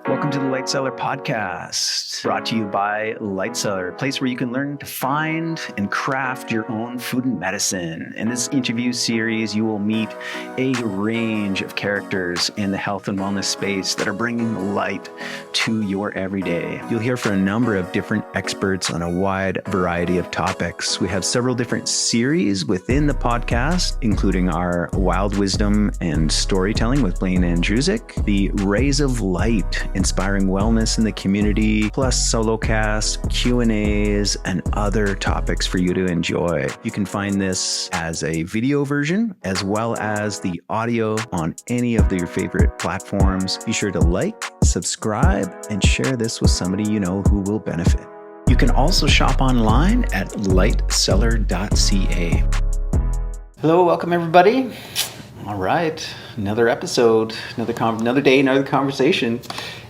Welcome to the Light Cellar Podcast, brought to you by Light Cellar, a place where you can learn to find and craft your own food and medicine. In this interview series, you will meet a range of characters in the health and wellness space that are bringing light to your everyday. You'll hear from a number of different experts on a wide variety of topics. We have several different series within the podcast, including our Wild Wisdom and Storytelling with Blaine Andrusek, the Rays of Light, inspiring wellness in the community, plus solo casts, Q&As, and other topics for you to enjoy. You can find this as a video version as well as the audio on any of your favorite platforms. Be sure to like, subscribe, and share this with somebody you know who will benefit. You can also shop online at lightcellar.ca. Hello, welcome everybody. All right, another episode, another day, another conversation.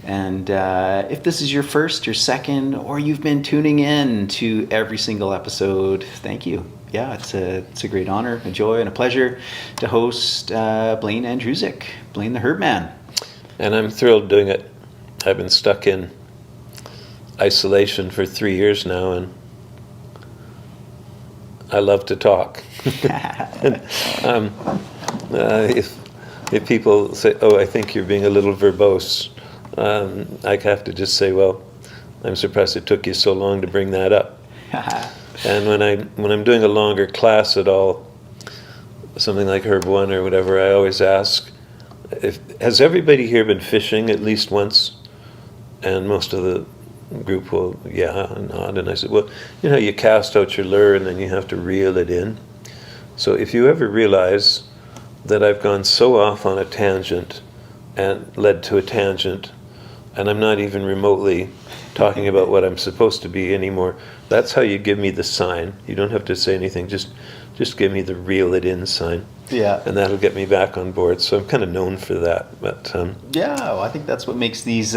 And if this is your first, your second, or you've been tuning in to every single episode, thank you. Yeah, it's a great honor, a joy, and a pleasure to host Blaine Andrusek, Blaine the Herb Man. And I'm thrilled doing it. I've been stuck in isolation for 3 years now, and I love to talk. And, if people say, "Oh, I think you're being a little verbose," I have to just say, "Well, I'm surprised it took you so long to bring that up." And when I'm doing a longer class at all, something like Herb 1 or whatever, I always ask, has everybody here been fishing at least once? And most of the group will, yeah, nod. And I said, well, you know, you cast out your lure and then you have to reel it in. So if you ever realize that I've gone so off on a tangent and led to a tangent, and I'm not even remotely talking about what I'm supposed to be anymore, that's how you give me the sign. You don't have to say anything, just give me the reel it in sign. Yeah. And that'll get me back on board. So I'm kind of known for that. But yeah, well, I think that's what makes these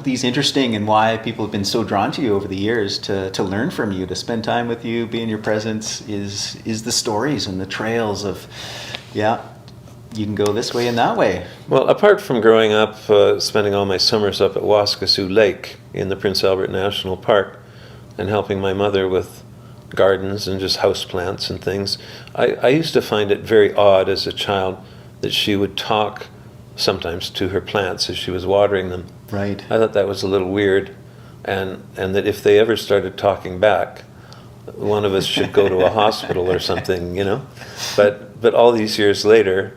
these interesting, and why people have been so drawn to you over the years to learn from you, to spend time with you, be in your presence, is the stories and the trails of, yeah, you can go this way and that way. Well, apart from growing up, spending all my summers up at Waskesiu Lake in the Prince Albert National Park and helping my mother with gardens and just houseplants and things, I used to find it very odd as a child that she would talk sometimes to her plants as she was watering them. Right. I thought that was a little weird, and that if they ever started talking back, one of us should go to a hospital or something, you know. But all these years later,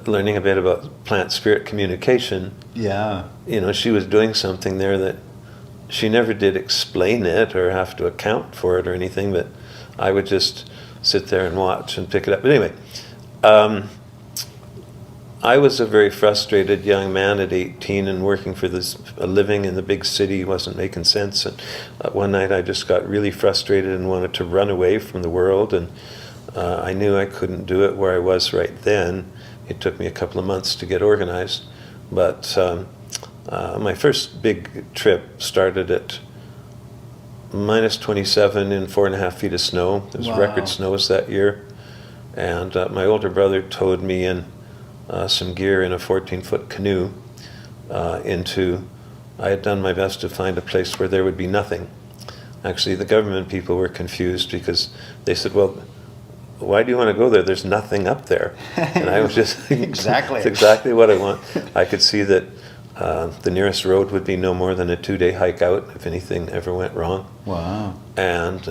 learning a bit about plant spirit communication, yeah, you know, she was doing something there that she never did explain it or have to account for it or anything, but I would just sit there and watch and pick it up. But anyway, I was a very frustrated young man at 18 and working for a living in the big city wasn't making sense. And one night I just got really frustrated and wanted to run away from the world, and I knew I couldn't do it where I was right then. It took me a couple of months to get organized, but my first big trip started at minus 27 in 4.5 feet of snow. It was record snows that year. And my older brother towed me in some gear in a 14-foot canoe I had done my best to find a place where there would be nothing. Actually, the government people were confused because they said, well, why do you want to go there? There's nothing up there. And I was just thinking, exactly. It's exactly what I want. I could see that the nearest road would be no more than a 2-day hike out if anything ever went wrong. Wow. And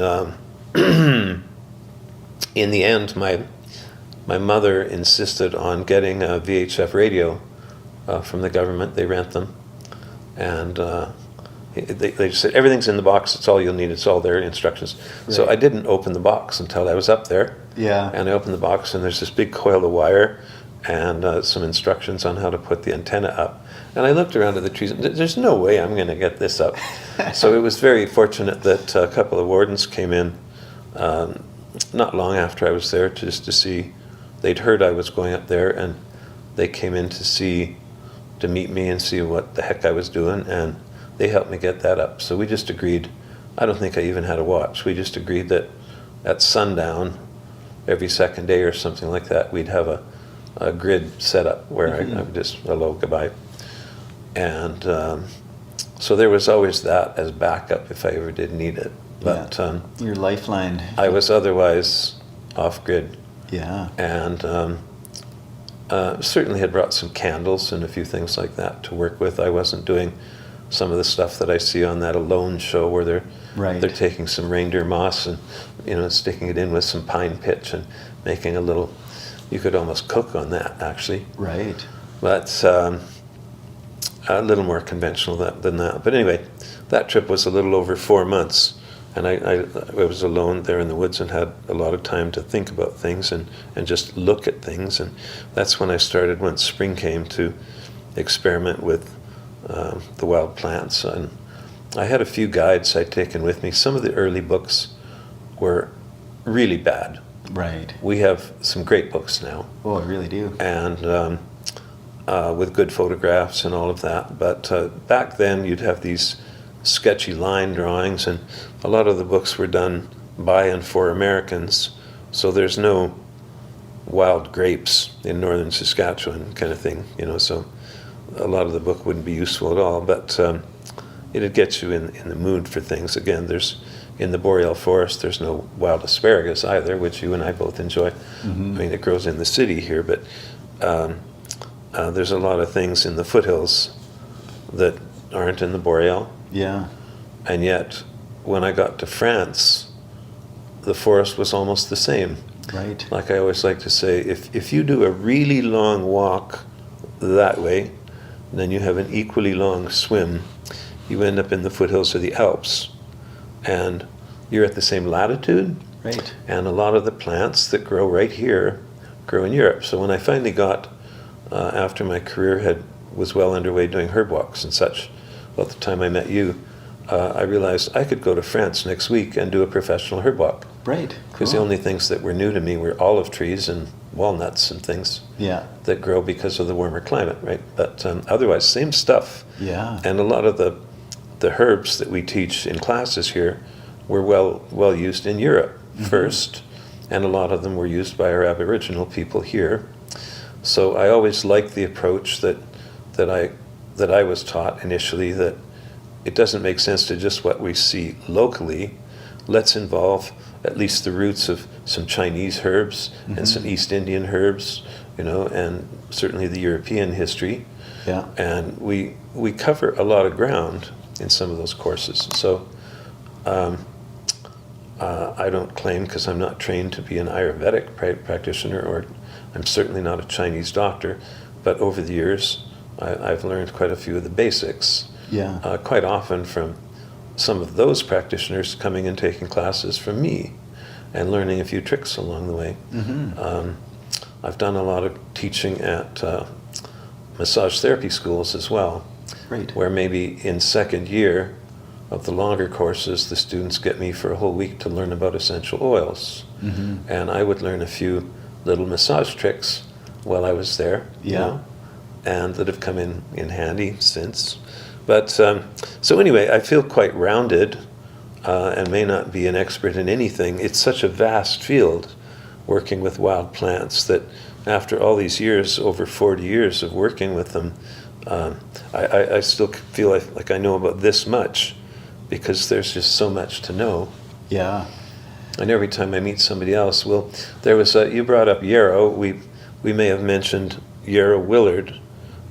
in the end, my mother insisted on getting a VHF radio from the government. They rent them. And they just said, everything's in the box, it's all you'll need, it's all their instructions. Right. So I didn't open the box until I was up there. Yeah. And I opened the box and there's this big coil of wire and some instructions on how to put the antenna up. And I looked around at the trees, and there's no way I'm going to get this up. So it was very fortunate that a couple of wardens came in not long after I was there just to see. They'd heard I was going up there, and they came in to meet me and see what the heck I was doing, and they helped me get that up. So we just agreed, I don't think I even had a watch, we just agreed that at sundown, every second day or something like that, we'd have a grid set up where I would just, hello, goodbye. And so there was always that as backup if I ever did need it. But your lifeline. I was otherwise off-grid. Yeah. And certainly had brought some candles and a few things like that to work with. I wasn't doing some of the stuff that I see on that Alone show where they're taking some reindeer moss and, you know, sticking it in with some pine pitch and making a little, you could almost cook on that actually. Right. But a little more conventional than that. But anyway, that trip was a little over 4 months. And I was alone there in the woods and had a lot of time to think about things and just look at things. And that's when I started, once spring came, to experiment with the wild plants. And I had a few guides I'd taken with me. Some of the early books were really bad. Right. We have some great books now. Oh, I really do. And with good photographs and all of that. But back then you'd have these sketchy line drawings, and a lot of the books were done by and for Americans, so there's no wild grapes in northern Saskatchewan kind of thing, you know, so a lot of the book wouldn't be useful at all, but it'd get you in the mood for things. Again, in the Boreal forest, there's no wild asparagus either, which you and I both enjoy. Mm-hmm. I mean, it grows in the city here, but there's a lot of things in the foothills that aren't in the Boreal. Yeah. And yet, when I got to France, the forest was almost the same. Right. Like I always like to say, if you do a really long walk that way, then you have an equally long swim, you end up in the foothills of the Alps. And you're at the same latitude. Right. And a lot of the plants that grow right here grow in Europe. So when I finally got, after my career was well underway doing herb walks and such, about the time I met you, I realized I could go to France next week and do a professional herb walk. Right. Because the only things that were new to me were olive trees and walnuts and things that grow because of the warmer climate, right? But otherwise, same stuff. Yeah. And a lot of the herbs that we teach in classes here were well used in Europe first, and a lot of them were used by our Aboriginal people here. So I always liked the approach that I was taught initially, that it doesn't make sense to just what we see locally. Let's involve at least the roots of some Chinese herbs and some East Indian herbs, you know, and certainly the European history. Yeah. And we cover a lot of ground in some of those courses. So I don't claim, because I'm not trained to be an Ayurvedic practitioner, or I'm certainly not a Chinese doctor, but over the years I've learned quite a few of the basics. Yeah. Quite often from some of those practitioners coming and taking classes from me and learning a few tricks along the way. I've done a lot of teaching at massage therapy schools as well. Great. Where maybe in second year of the longer courses, the students get me for a whole week to learn about essential oils. And I would learn a few little massage tricks while I was there, you know, and that have come in handy since. But so anyway, I feel quite rounded and may not be an expert in anything. It's such a vast field, working with wild plants, that after all these years, over 40 years of working with them, I still feel like I know about this much, because there's just so much to know. Yeah. And every time I meet somebody else, there was you brought up Yarrow. We may have mentioned Yarrow Willard,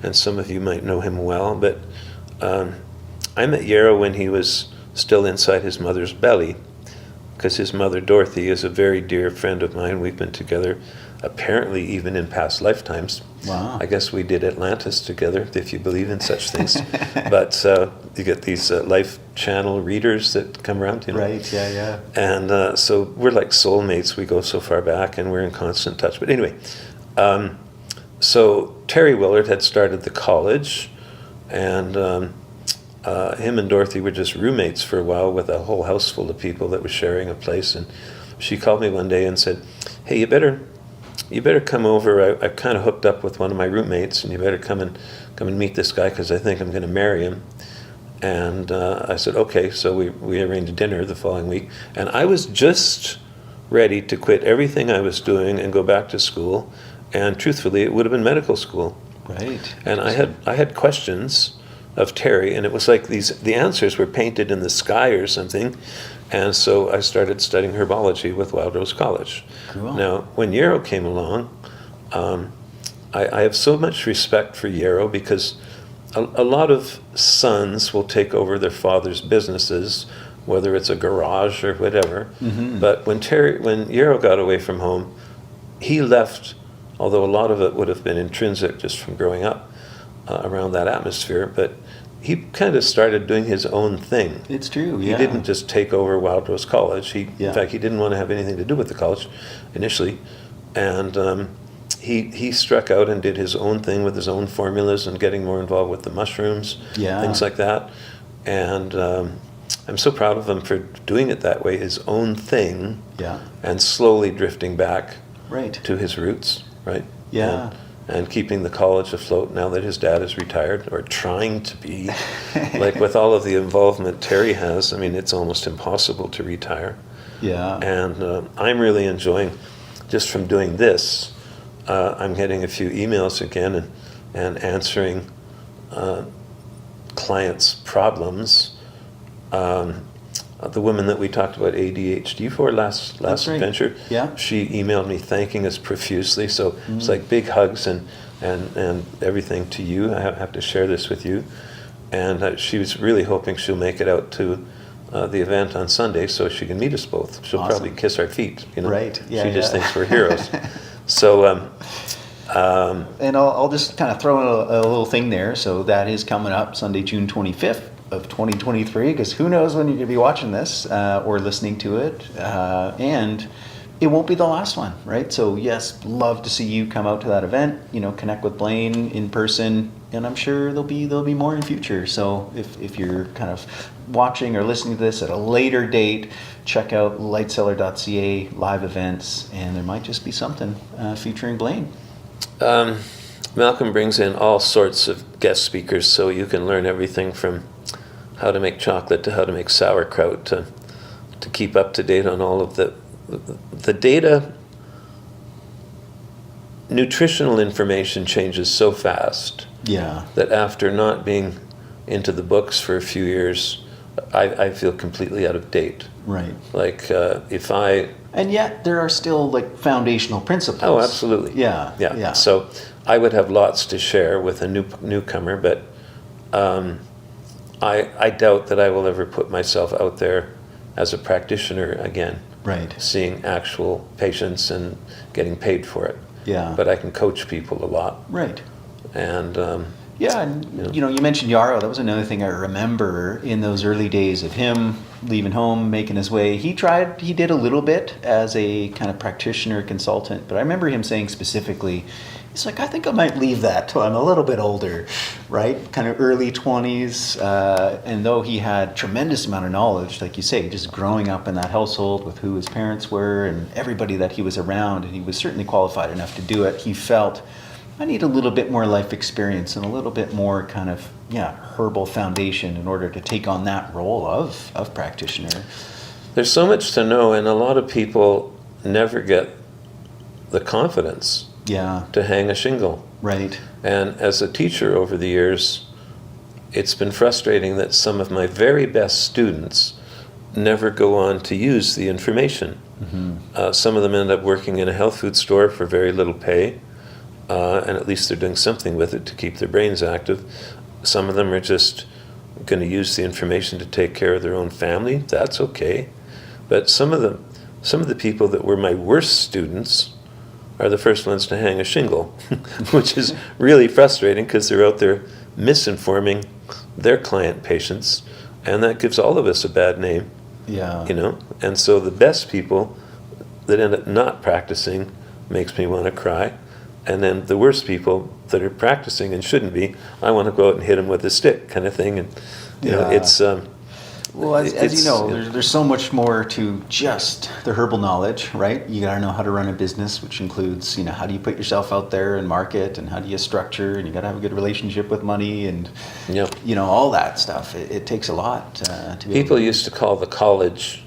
and some of you might know him well, but I met Yarrow when he was still inside his mother's belly, because his mother, Dorothy, is a very dear friend of mine. We've been together apparently even in past lifetimes. Wow. I guess we did Atlantis together, if you believe in such things. But you get these life channel readers that come around, you know. Right, yeah. And so we're like soulmates. We go so far back, and we're in constant touch. But anyway, so Terry Willard had started the college, and him and Dorothy were just roommates for a while, with a whole house full of people that was sharing a place. And she called me one day and said, "Hey, you better come over. I kind of hooked up with one of my roommates, and you better come and meet this guy, because I think I'm going to marry him." And I said, okay. So we arranged dinner the following week, and I was just ready to quit everything I was doing and go back to school. And truthfully, it would have been medical school. Right. And I had questions of Terry, and it was like the answers were painted in the sky or something. And so I started studying herbology with Wild Rose College. Cool. Now, when Yarrow came along, I have so much respect for Yarrow because a lot of sons will take over their father's businesses, whether it's a garage or whatever. Mm-hmm. But when Yarrow got away from home, he left, although a lot of it would have been intrinsic just from growing up around that atmosphere, but he kind of started doing his own thing. It's true, yeah. He didn't just take over Wild Rose College. In fact, he didn't want to have anything to do with the college initially. And he struck out and did his own thing with his own formulas and getting more involved with the mushrooms, things like that. And I'm so proud of him for doing it that way, his own thing, and slowly drifting back to his roots, right? Yeah. And keeping the college afloat now that his dad is retired, or trying to be. Like with all of the involvement Terry has, I mean, it's almost impossible to retire. Yeah. And I'm really enjoying, just from doing this, I'm getting a few emails again and answering clients' problems. The woman that we talked about ADHD for last adventure, she emailed me thanking us profusely. So it's like big hugs and everything to you. I have to share this with you. And she was really hoping she'll make it out to the event on Sunday so she can meet us both. She'll probably kiss our feet. You know? Right. Yeah, she just thinks we're heroes. So. And I'll just kind of throw in a little thing there. So that is coming up Sunday, June 25th. Of 2023, because who knows when you're going to be watching this or listening to it, and it won't be the last one, right? So yes, love to see you come out to that event, connect with Blaine in person, and I'm sure there'll be more in future. So if you're kind of watching or listening to this at a later date, check out lightcellar.ca live events, and there might just be something featuring Blaine. Malcolm brings in all sorts of guest speakers, so you can learn everything from how to make chocolate to how to make sauerkraut to keep up to date on all of the data. Nutritional information changes so fast that after not being into the books for a few years, I feel completely out of date. Right. Like and yet there are still like foundational principles. Oh, absolutely. Yeah. So I would have lots to share with a newcomer, but I doubt that I will ever put myself out there as a practitioner again. Right. Seeing actual patients and getting paid for it. Yeah. But I can coach people a lot. Right. And you mentioned Yarrow. That was another thing I remember in those early days of him leaving home, making his way. He did a little bit as a kind of practitioner consultant, but I remember him saying specifically, he's like, I think I might leave that till I'm a little bit older, right? Kind of early 20s. And though he had tremendous amount of knowledge, like you say, just growing up in that household with who his parents were and everybody that he was around, and he was certainly qualified enough to do it, he felt, I need a little bit more life experience and a little bit more kind of, herbal foundation in order to take on that role of practitioner. There's so much to know, and a lot of people never get the confidence to hang a shingle. Right. And as a teacher over the years, it's been frustrating that some of my very best students never go on to use the information. Mm-hmm. Some of them end up working in a health food store for very little pay, and at least they're doing something with it to keep their brains active. Some of them are just going to use the information to take care of their own family. That's okay. But some of the people that were my worst students are the first ones to hang a shingle, which is really frustrating because they're out there misinforming their client patients, and that gives all of us a bad name. Yeah. And so the best people that end up not practicing makes me want to cry. And then the worst people that are practicing and shouldn't be, I want to go out and hit them with a stick, kind of thing. And it's well, as you know, there's so much more to just the herbal knowledge, right? You got to know how to run a business, which includes, how do you put yourself out there and market, and how do you structure, and you got to have a good relationship with money, and all that stuff. It takes a lot to be. People used to call the college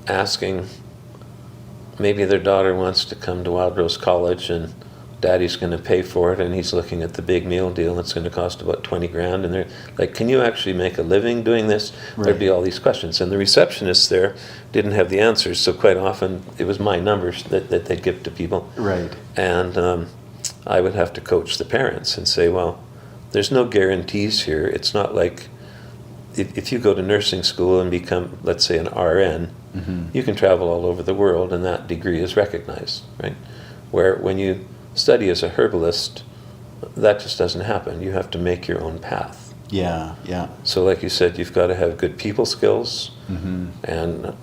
asking. Maybe their daughter wants to come to Wild Rose College, and Daddy's going to pay for it, and he's looking at the big meal deal. It's going to cost about 20 grand, and they're like, "Can you actually make a living doing this?" Right. There'd be all these questions, and the receptionists there didn't have the answers. So quite often it was my numbers that they'd give to people, Right. and I would have to coach the parents and say, "Well, there's no guarantees here. It's not like if you go to nursing school and become, let's say, an RN, you can travel all over the world, and that degree is recognized, right? Where when you study as a herbalist, that just doesn't happen. You have to make your own path. Yeah, yeah. So like you said, you've got to have good people skills, and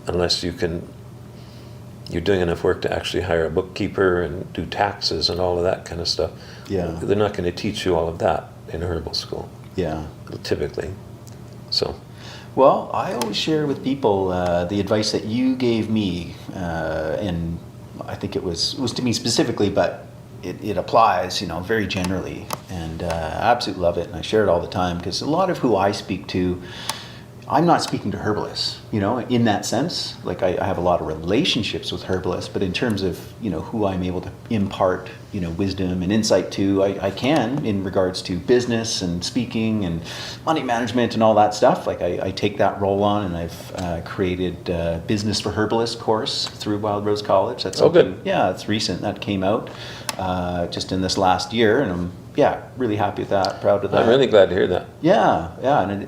unless you're doing enough work to actually hire a bookkeeper and do taxes and all of that kind of stuff, they're not going to teach you all of that in a herbal school. Yeah. Typically. So. Well, I always share with people the advice that you gave me, and I think it was to me specifically, but it applies, very generally, and I absolutely love it, and I share it all the time, because a lot of who I speak to, I'm not speaking to herbalists, in that sense. Like I have a lot of relationships with herbalists, but in terms of, who I'm able to impart, wisdom and insight to, I can in regards to business and speaking and money management and all that stuff. Like I take that role on, and I've created a Business for Herbalists course through Wild Rose College. That's good. Yeah, it's recent. That came out just in this last year, and I'm really happy with that, proud of that. I'm really glad to hear that. Yeah, and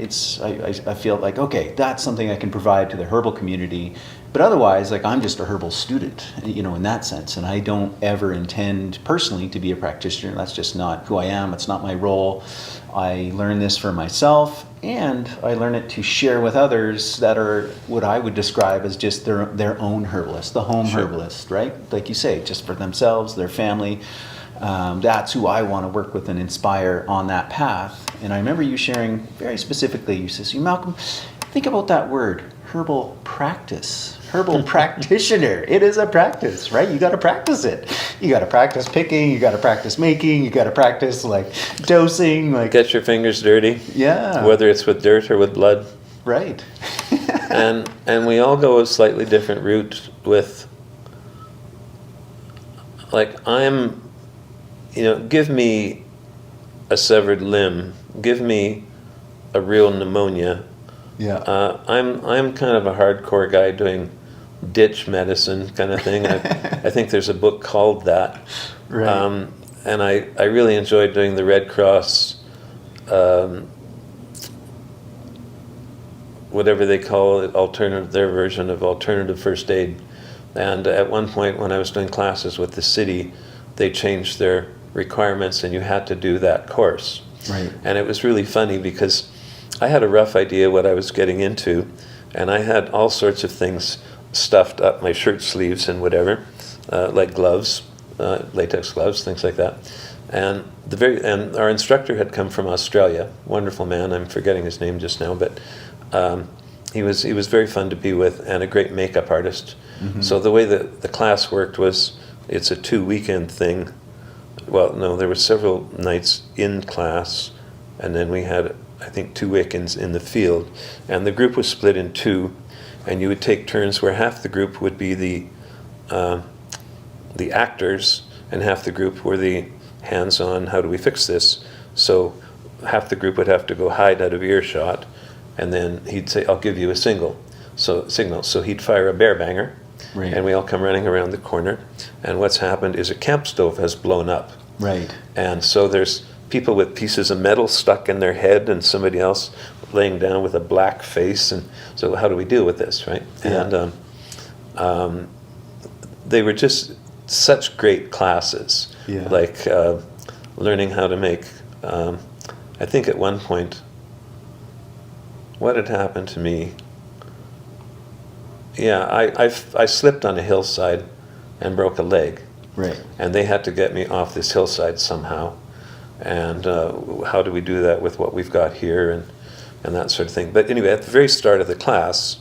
I feel like, okay, that's something I can provide to the herbal community, but otherwise, like, I'm just a herbal student, in that sense, and I don't ever intend personally to be a practitioner. That's just not who I am. It's not my role. I learn this for myself, and I learn it to share with others that are what I would describe as just their own herbalist, the home herbalist, right? Like you say, just for themselves, their family. That's who I want to work with and inspire on that path. And I remember you sharing very specifically, you says, Malcolm, think about that word, herbal practice, herbal practitioner. It is a practice, right? You got to practice it. You got to practice picking, you got to practice making, you got to practice dosing. Get your fingers dirty. Yeah. Whether it's with dirt or with blood. Right. and we all go a slightly different route with, give me a severed limb, give me a real pneumonia. Yeah. I'm kind of a hardcore guy doing ditch medicine kind of thing. I think there's a book called that. Right. And I really enjoyed doing the Red Cross, whatever they call it, their version of alternative first aid. And at one point when I was doing classes with the city, they changed their requirements, and you had to do that course. Right. And it was really funny because I had a rough idea what I was getting into, and I had all sorts of things stuffed up my shirt sleeves and whatever, like gloves, latex gloves, things like that. And our instructor had come from Australia, wonderful man. I'm forgetting his name just now, but he was very fun to be with, and a great makeup artist. So the way the class worked was, it's a 2-weekend thing. Well, no, there were several nights in class, and then we had, I think, 2 weekends in the field. And the group was split in two, and you would take turns where half the group would be the actors, and half the group were the hands-on, how do we fix this? So half the group would have to go hide out of earshot, and then he'd say, I'll give you a signal. So he'd fire a bear banger, Right. and we all come running around the corner, and what's happened is a camp stove has blown up. Right. And so there's people with pieces of metal stuck in their head, and somebody else laying down with a black face, and so how do we deal with this, right? Yeah. And they were just such great classes, learning how to make, I think at one point, what had happened to me, I slipped on a hillside and broke a leg. Right. And they had to get me off this hillside somehow. And how do we do that with what we've got here and that sort of thing. But anyway, at the very start of the class,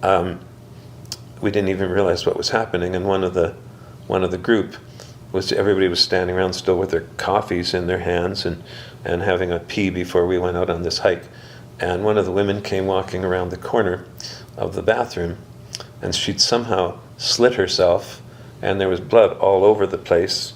we didn't even realize what was happening. And one of the group everybody was standing around still with their coffees in their hands and having a pee before we went out on this hike. And one of the women came walking around the corner of the bathroom, and she'd somehow slit herself, and there was blood all over the place,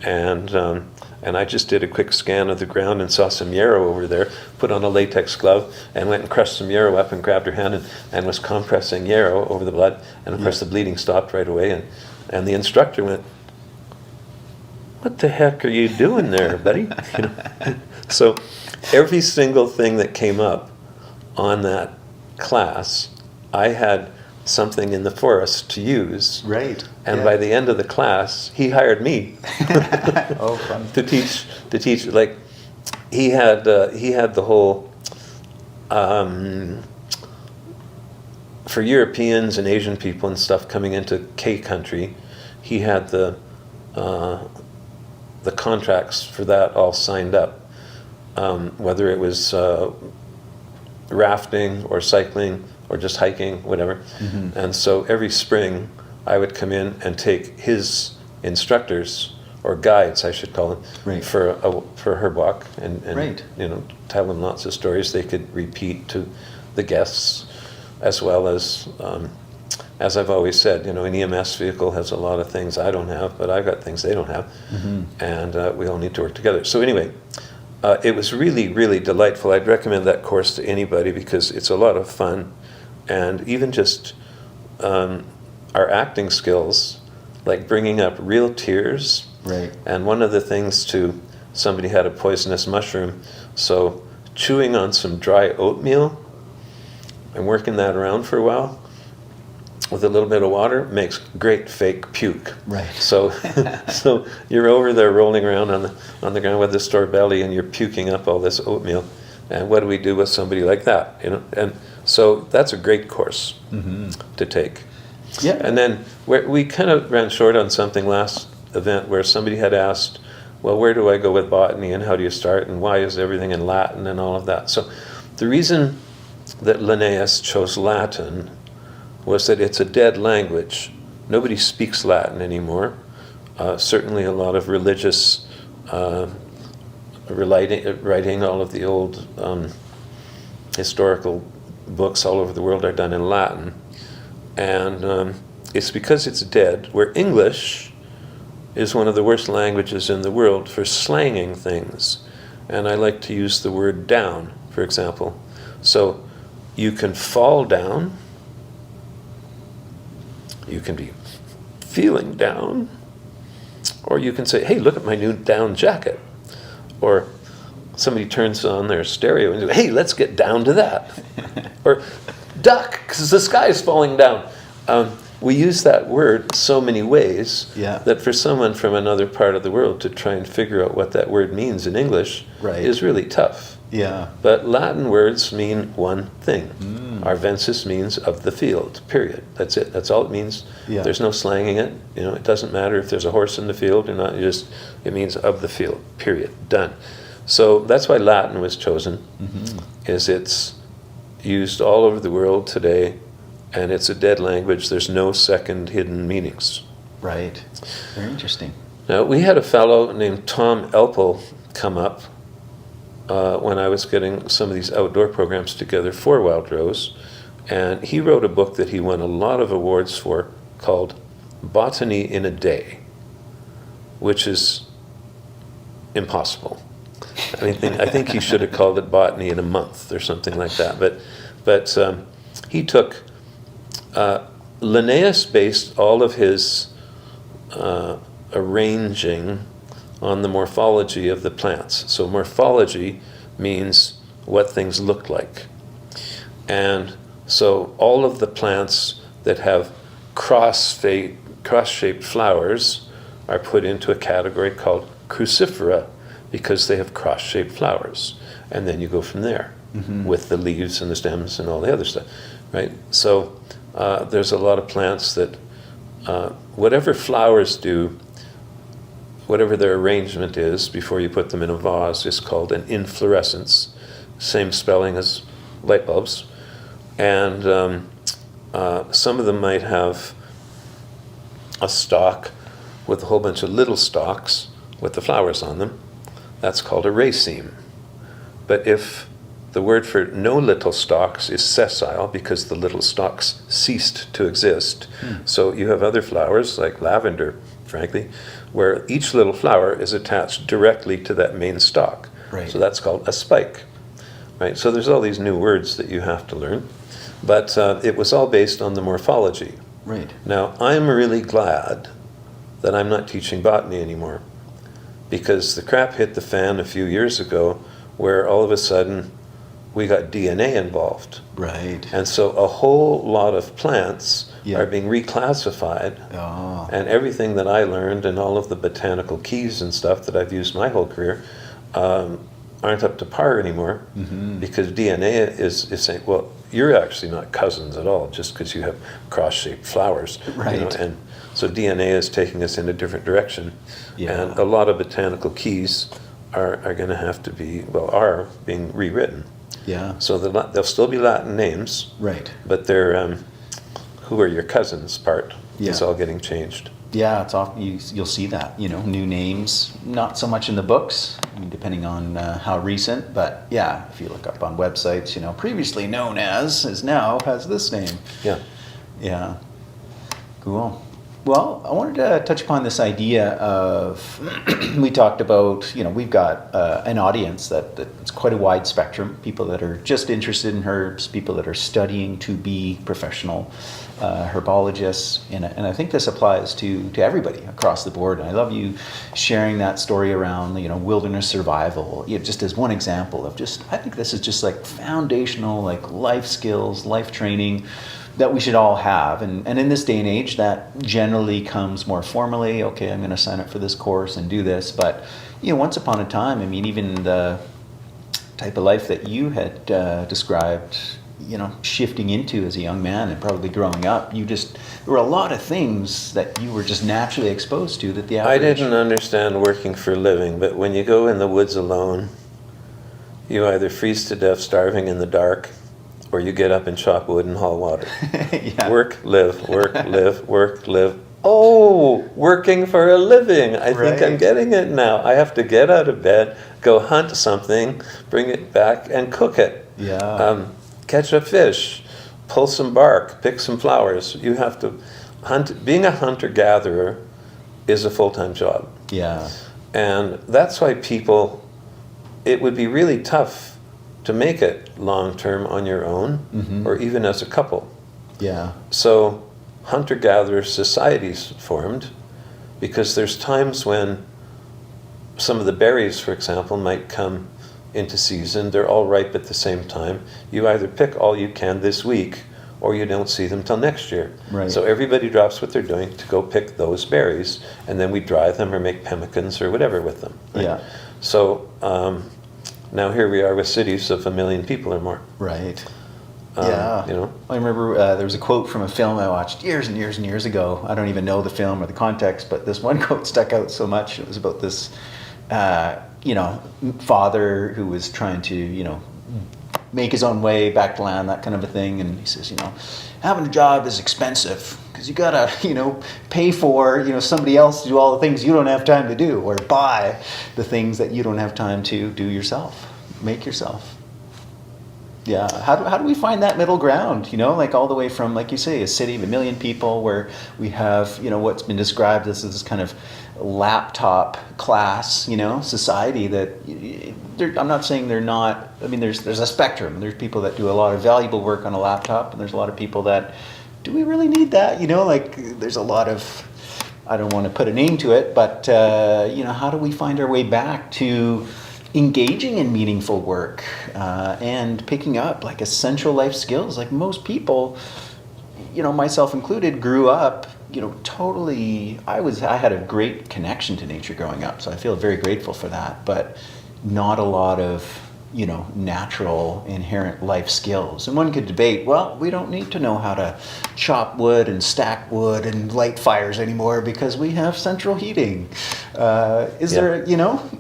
And I just did a quick scan of the ground and saw some yarrow over there, put on a latex glove, and went and crushed some yarrow up and grabbed her hand and was compressing yarrow over the blood. And of course the bleeding stopped right away. And the instructor went, "What the heck are you doing there, buddy?" You know? So every single thing that came up on that class, I had something in the forest to use. Right. And by the end of the class, he hired me Oh, fun. to teach. Like he had the whole for Europeans and Asian people and stuff coming into K country, he had the contracts for that all signed up, whether it was rafting or cycling or just hiking, whatever. Mm-hmm. And so every spring I would come in and take his instructors, or guides I should call them, right. for a herb walk, and right. you know, tell them lots of stories they could repeat to the guests, as well as I've always said, you know, an EMS vehicle has a lot of things I don't have, but I've got things they don't have, mm-hmm. and we all need to work together. So anyway, it was really, really delightful. I'd recommend that course to anybody because it's a lot of fun, and even just our acting skills, like bringing up real tears. Right. And one of the things somebody had a poisonous mushroom, so chewing on some dry oatmeal and working that around for a while with a little bit of water makes great fake puke. Right. So so you're over there rolling around on the ground with a sore belly and you're puking up all this oatmeal. And what do we do with somebody like that? You know, and so that's a great course mm-hmm. to take. Yeah. And then we kind of ran short on something last event where somebody had asked, well, where do I go with botany and how do you start and why is everything in Latin and all of that? So the reason that Linnaeus chose Latin was that it's a dead language. Nobody speaks Latin anymore. Certainly a lot of religious writing, all of the old historical books all over the world are done in Latin. And it's because it's dead, where English is one of the worst languages in the world for slanging things. And I like to use the word down, for example. So you can fall down, you can be feeling down, or you can say, hey, look at my new down jacket. Or somebody turns on their stereo and says, hey, let's get down to that. Or duck, because the sky is falling down. We use that word so many ways that for someone from another part of the world to try and figure out what that word means in English is really tough. Yeah. But Latin words mean one thing. Arvensis means of the field, period. That's it. That's all it means. Yeah. There's no slanging it. You know, it doesn't matter if there's a horse in the field or not. It means of the field, period. Done. So that's why Latin was chosen, is it's used all over the world today, and it's a dead language. There's no second hidden meanings. Right. Very interesting. Now, we had a fellow named Tom Elpel come up when I was getting some of these outdoor programs together for Wild Rose, and he wrote a book that he won a lot of awards for called Botany in a Day, which is impossible. I think he should have called it Botany in a Month or something like that. But he took Linnaeus based all of his arranging on the morphology of the plants. So morphology means what things look like. And so all of the plants that have cross-shaped flowers are put into a category called crucifera because they have cross-shaped flowers. And then you go from there with the leaves and the stems and all the other stuff, right? So there's a lot of plants that whatever flowers do, whatever their arrangement is before you put them in a vase is called an inflorescence, same spelling as light bulbs. And some of them might have a stalk with a whole bunch of little stalks with the flowers on them. That's called a raceme. But if the word for no little stalks is sessile because the little stalks ceased to exist, so you have other flowers like lavender frankly, where each little flower is attached directly to that main stalk. Right. So that's called a spike, right? So there's all these new words that you have to learn, but it was all based on the morphology. Right. Now, I'm really glad that I'm not teaching botany anymore, because the crap hit the fan a few years ago where all of a sudden we got DNA involved. Right. And so a whole lot of plants Yeah. are being reclassified, Oh. and everything that I learned and all of the botanical keys and stuff that I've used my whole career aren't up to par anymore, because DNA is saying, well, you're actually not cousins at all just because you have cross-shaped flowers. Right. And so DNA is taking us in a different direction. Yeah. And a lot of botanical keys are going to have to be, are being rewritten. Yeah. So they'll still be Latin names, Right. but they're who are your cousins part is Yeah. all getting changed. Yeah, it's often you'll see that, new names, not so much in the books, I mean, depending on how recent, but yeah, if you look up on websites, previously known as is now has this name. Yeah. Yeah. Cool. Well, I wanted to touch upon this idea of, we talked about, we've got an audience that's quite a wide spectrum, people that are just interested in herbs, people that are studying to be professional herbologists, and I think this applies to everybody across the board. And I love you sharing that story around, wilderness survival, just as one example of I think this is just like foundational, like life skills, life training that we should all have. And in this day and age, that generally comes more formally. Okay, I'm going to sign up for this course and do this. But, once upon a time, I mean, even the type of life that you had described, shifting into as a young man and probably growing up, there were a lot of things that you were just naturally exposed to that the average... I didn't understand working for a living, but when you go in the woods alone, you either freeze to death starving in the dark, or you get up and chop wood and haul water. Yeah. Work, live, work, live, work, live. Oh, working for a living. I think I'm getting it now. I have to get out of bed, go hunt something, bring it back and cook it. Yeah. Catch a fish, pull some bark, pick some flowers. You have to hunt. Being a hunter-gatherer is a full-time job. Yeah. And that's why it would be really tough to make it long-term on your own, or even as a couple. Yeah. So hunter-gatherer societies formed because there's times when some of the berries, for example, might come into season. They're all ripe at the same time. You either pick all you can this week, or you don't see them till next year. Right. So everybody drops what they're doing to go pick those berries, and then we dry them or make pemmican or whatever with them. Right? Yeah. So now here we are with cities of 1 million people or more. Right. Yeah. I remember there was a quote from a film I watched years and years and years ago. I don't even know the film or the context, but this one quote stuck out so much. It was about this, father who was trying to, make his own way back to land, that kind of a thing. And he says, having a job is expensive because you gotta, pay for, somebody else to do all the things you don't have time to do, or buy the things that you don't have time to do yourself, make yourself. Yeah. How do we find that middle ground? Like all the way from, like you say, a city of 1 million people where we have, what's been described as this kind of laptop class, society that I'm not saying they're not. I mean, there's a spectrum. There's people that do a lot of valuable work on a laptop, and there's a lot of people that, do we really need that? Like there's a lot of, I don't want to put a name to it, but how do we find our way back to engaging in meaningful work and picking up like essential life skills? Like most people, myself included, grew up, totally. I had a great connection to nature growing up, so I feel very grateful for that. But not a lot of natural inherent life skills. And one could debate, well, we don't need to know how to chop wood and stack wood and light fires anymore because we have central heating. Is there,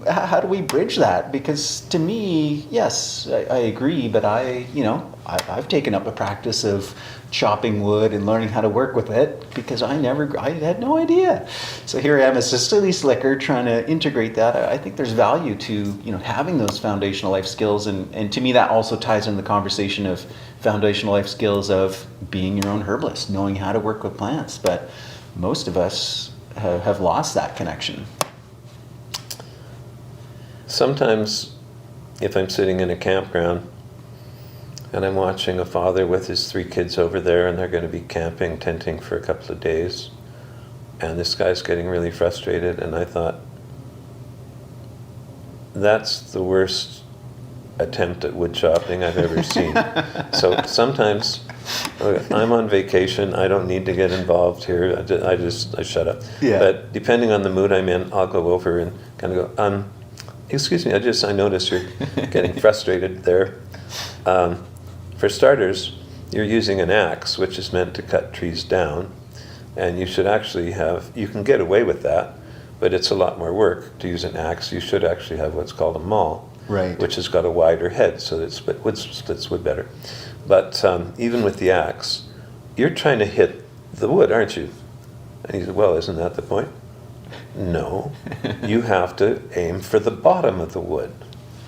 how do we bridge that? Because to me, yes, I agree, but I've taken up a practice of chopping wood and learning how to work with it because I had no idea. So here I am as a silly slicker trying to integrate that. I think there's value to, having those foundational life skills. And to me, that also ties in the conversation of foundational life skills of being your own herbalist, knowing how to work with plants. But most of us have lost that connection? Sometimes if I'm sitting in a campground and I'm watching a father with his 3 kids over there, and they're going to be camping, tenting for a couple of days, and this guy's getting really frustrated, and I thought, that's the worst attempt at wood chopping I've ever seen. So sometimes I'm on vacation, I don't need to get involved here, I shut up. Yeah. But depending on the mood I'm in, I'll go over and kind of go, excuse me, I notice you're getting frustrated there. For starters, you're using an axe, which is meant to cut trees down, and you should actually you can get away with that, but it's a lot more work to use an axe. You should actually have what's called a maul, right, which has got a wider head so that it splits wood better. But even with the axe, you're trying to hit the wood, aren't you? And he said, well, isn't that the point? No, you have to aim for the bottom of the wood.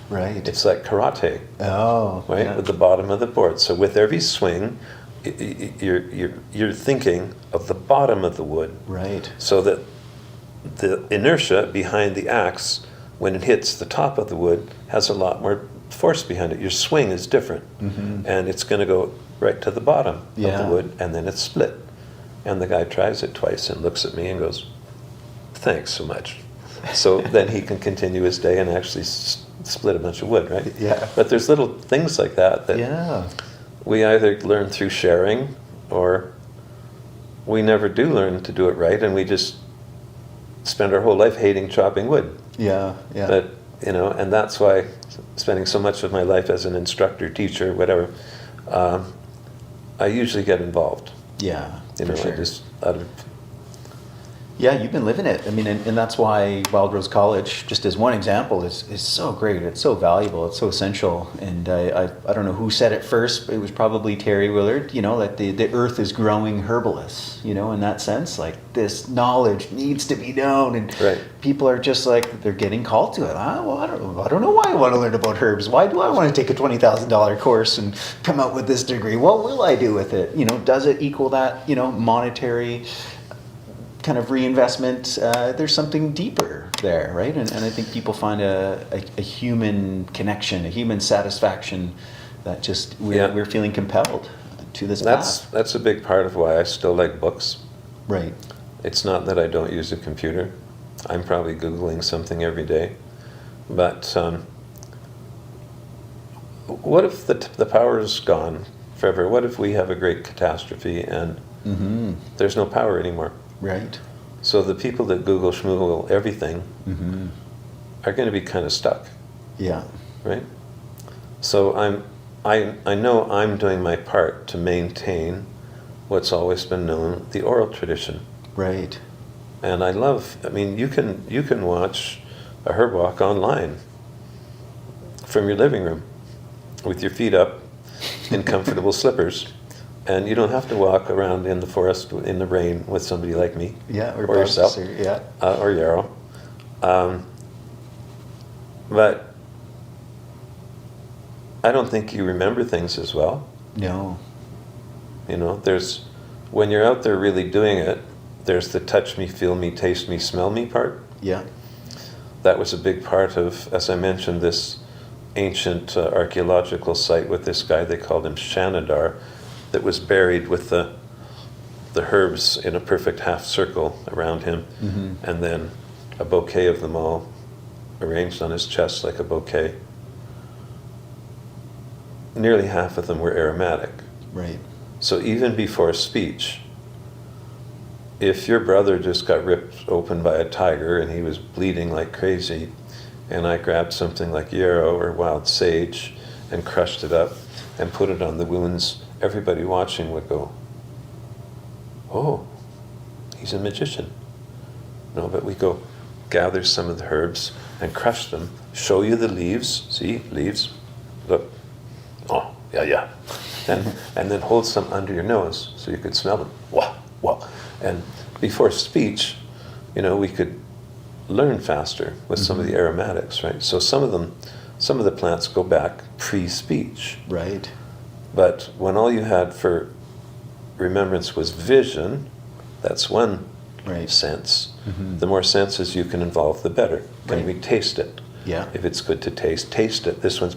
Right. It's like karate. Oh, right, yeah. With the bottom of the board. So with every swing, you're thinking of the bottom of the wood. Right. So that the inertia behind the axe, when it hits the top of the wood, has a lot more force behind it. Your swing is different, and it's going to go right to the bottom of the wood, and then it's split. And the guy tries it twice and looks at me and goes, "Thanks so much." So then he can continue his day and actually split a bunch of wood, right? Yeah. But there's little things like that we either learn through sharing, or we never do learn to do it right, and we just spend our whole life hating chopping wood. Yeah. But, and that's why spending so much of my life as an instructor, teacher, whatever, I usually get involved. Yeah, for sure. I just out of... Yeah, you've been living it. I mean, and that's why Wild Rose College, just as one example, is so great. It's so valuable. It's so essential. And I don't know who said it first, but it was probably Terry Willard, that the earth is growing herbalists, in that sense. Like, this knowledge needs to be known. And people are just like, they're getting called to it. Well, I don't know why I want to learn about herbs. Why do I want to take a $20,000 course and come out with this degree? What will I do with it? Does it equal that, monetary kind of reinvestment? There's something deeper there, right? And I think people find a human connection, a human satisfaction that just we're feeling compelled to this path. That's a big part of why I still like books. Right. It's not that I don't use a computer. I'm probably Googling something every day. But what if the power is gone forever? What if we have a great catastrophe and there's no power anymore? Right. So the people that Google schmoogle everything are going to be kind of stuck. Yeah. Right? So I know I'm doing my part to maintain what's always been known, the oral tradition. Right. And you can watch a herb walk online from your living room with your feet up in comfortable slippers. And you don't have to walk around in the forest in the rain with somebody like me, or yourself, or Yarrow. But I don't think you remember things as well. No. There's, when you're out there really doing it, there's the touch me, feel me, taste me, smell me part. Yeah. That was a big part of, as I mentioned, this ancient archaeological site with this guy, they called him Shanidar, that was buried with the herbs in a perfect half circle around him, and then a bouquet of them all arranged on his chest like a bouquet. Nearly half of them were aromatic. Right. So even before speech, if your brother just got ripped open by a tiger and he was bleeding like crazy, and I grabbed something like yarrow or wild sage and crushed it up and put it on the wounds, everybody watching would go, "Oh, he's a magician." No, but we go gather some of the herbs and crush them, show you the leaves, see, leaves, look, oh, yeah. And then hold some under your nose so you could smell them. Wow. And before speech, we could learn faster with some of the aromatics, right? So some of the plants go back pre-speech. Right. But when all you had for remembrance was vision, that's one Right. sense. The more senses you can involve, the better. Can we taste it? Yeah. If it's good to taste, taste it. This one's,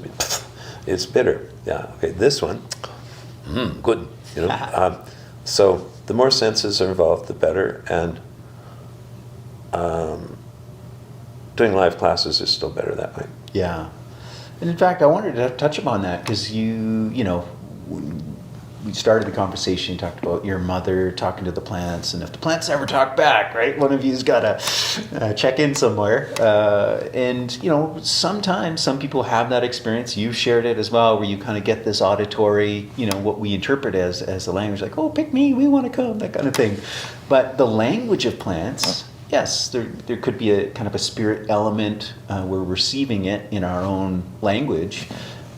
it's bitter. Yeah. Okay. This one, good. You know. So the more senses are involved, the better. And doing live classes is still better that way. Yeah. And in fact, I wanted to touch upon that because you know, we started the conversation, you talked about your mother talking to the plants, and if the plants ever talk back, right, one of you's got to check in somewhere. And, you know, sometimes some people have that experience. You've shared it as well, where you kind of get this auditory, you know, what we interpret as the language, like, oh, pick me, we want to come, that kind of thing. But the language of plants, yes, there could be a kind of a spirit element. We're receiving it in our own language.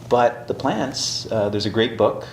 But the plants, there's a great book,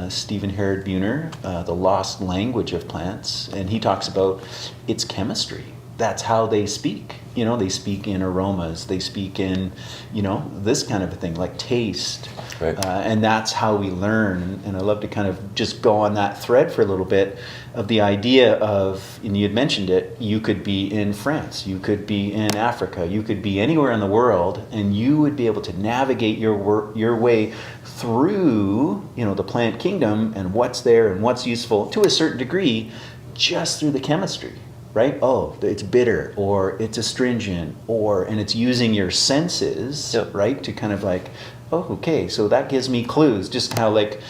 Stephen Herod Buhner, The Lost Language of Plants, and he talks about its chemistry. That's how they speak. You know, they speak in aromas, they speak in, you know, this kind of a thing, like taste. Right. And that's how we learn. And I love to kind of just go on that thread for a little bit of the idea of, and you had mentioned it, you could be in France, you could be in Africa, you could be anywhere in the world, and you would be able to navigate your way through, you know, the plant kingdom and what's there and what's useful to a certain degree just through the chemistry. Right? Oh, it's bitter, or it's astringent, and it's using your senses, Yep. right? To kind of like, oh, okay, so that gives me clues. Just how, like,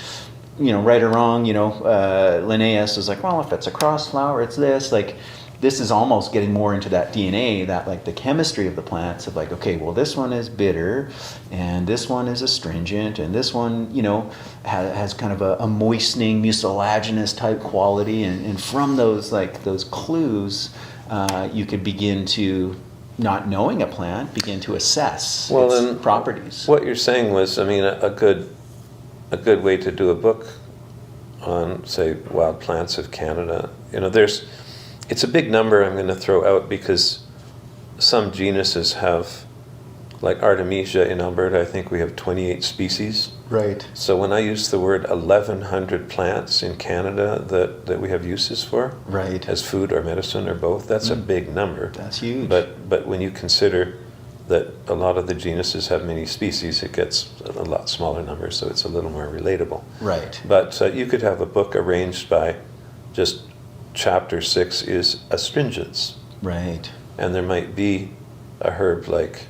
you know, right or wrong, you know, Linnaeus is like, well, if it's a cross flower, it's this. Like, this is almost getting more into that DNA, that like the chemistry of the plants of like, okay, well, this one is bitter, and this one is astringent, and this one, you know, has kind of a moistening, mucilaginous type quality, and from those clues, you could begin to, not knowing a plant, begin to assess its properties. What you're saying was, I mean, a good way to do a book on, say, wild plants of Canada. You know, it's a big number I'm going to throw out because some genuses have, like Artemisia in Alberta, I think we have 28 species. Right. So when I use the word 1,100 plants in Canada that we have uses for, right, as food or medicine or both, that's a big number. That's huge. But when you consider that a lot of the genuses have many species, it gets a lot smaller number, so it's a little more relatable. Right. But you could have a book arranged by just chapter 6 is astringents. Right. And there might be a herb like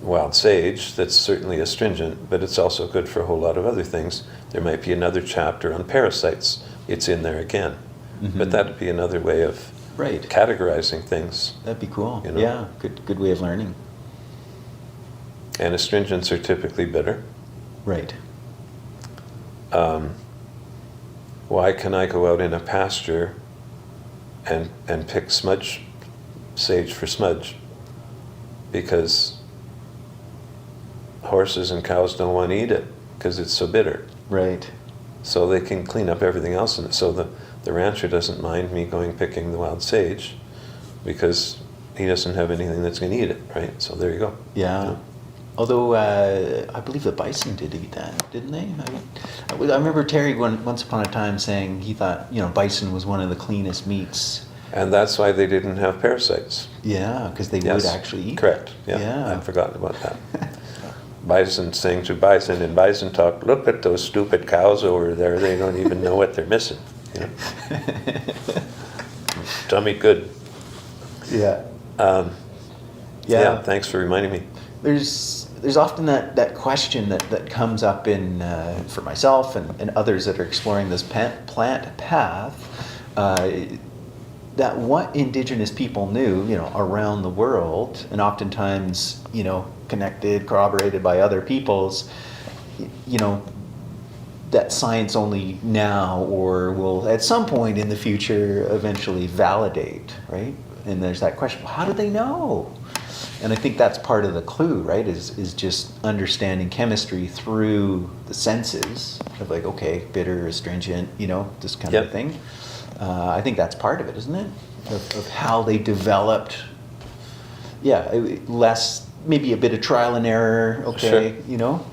wild sage that's certainly astringent, but it's also good for a whole lot of other things. There might be another chapter on parasites. It's in there again. Mm-hmm. But that'd be another way of categorizing things. That'd be cool. You know? Yeah, good way of learning. And astringents are typically bitter. Right. Why can I go out in a pasture and pick smudge sage for smudge? Because horses and cows don't want to eat it because it's so bitter. Right. So they can clean up everything else in it. So the rancher doesn't mind me going picking the wild sage because he doesn't have anything that's going to eat it, right? So there you go. Yeah. Although I believe the bison did eat that, didn't they? I remember Terry once upon a time saying he thought, you know, bison was one of the cleanest meats. And that's why they didn't have parasites. Yeah, because they would actually eat. Correct. Yeah. I'd forgotten about that. Bison saying to bison in bison talk, look at those stupid cows over there. They don't even know what they're missing. You know? Tummy good. Yeah. Yeah. Thanks for reminding me. There's often that question that comes up in for myself and others that are exploring this plant path, that what Indigenous people knew, you know, around the world, and oftentimes, you know, connected, corroborated by other peoples, you know, that science only now or will at some point in the future eventually validate, right? And there's that question, well, how do they know? And I think that's part of the clue, right, is just understanding chemistry through the senses of like, okay, bitter, astringent, you know, this kind of thing. I think that's part of it, isn't it? Of how they developed, less, maybe a bit of trial and error, okay, sure. You know?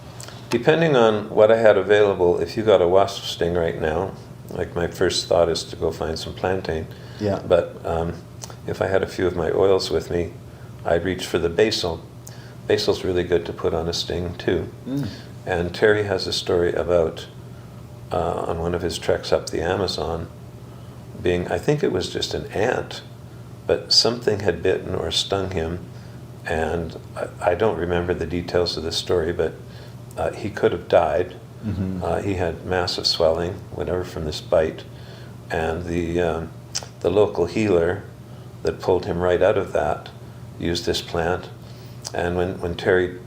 Depending on what I had available, if you got a wasp sting right now, like my first thought is to go find some plantain. Yeah. But if I had a few of my oils with me, I'd reach for the basil. Basil's really good to put on a sting too. And Terry has a story about on one of his treks up the Amazon being, I think it was just an ant, but something had bitten or stung him, and I don't remember the details of the story, but he could have died. He had massive swelling, whatever, from this bite, and the local healer that pulled him right out of that used this plant. And when Terry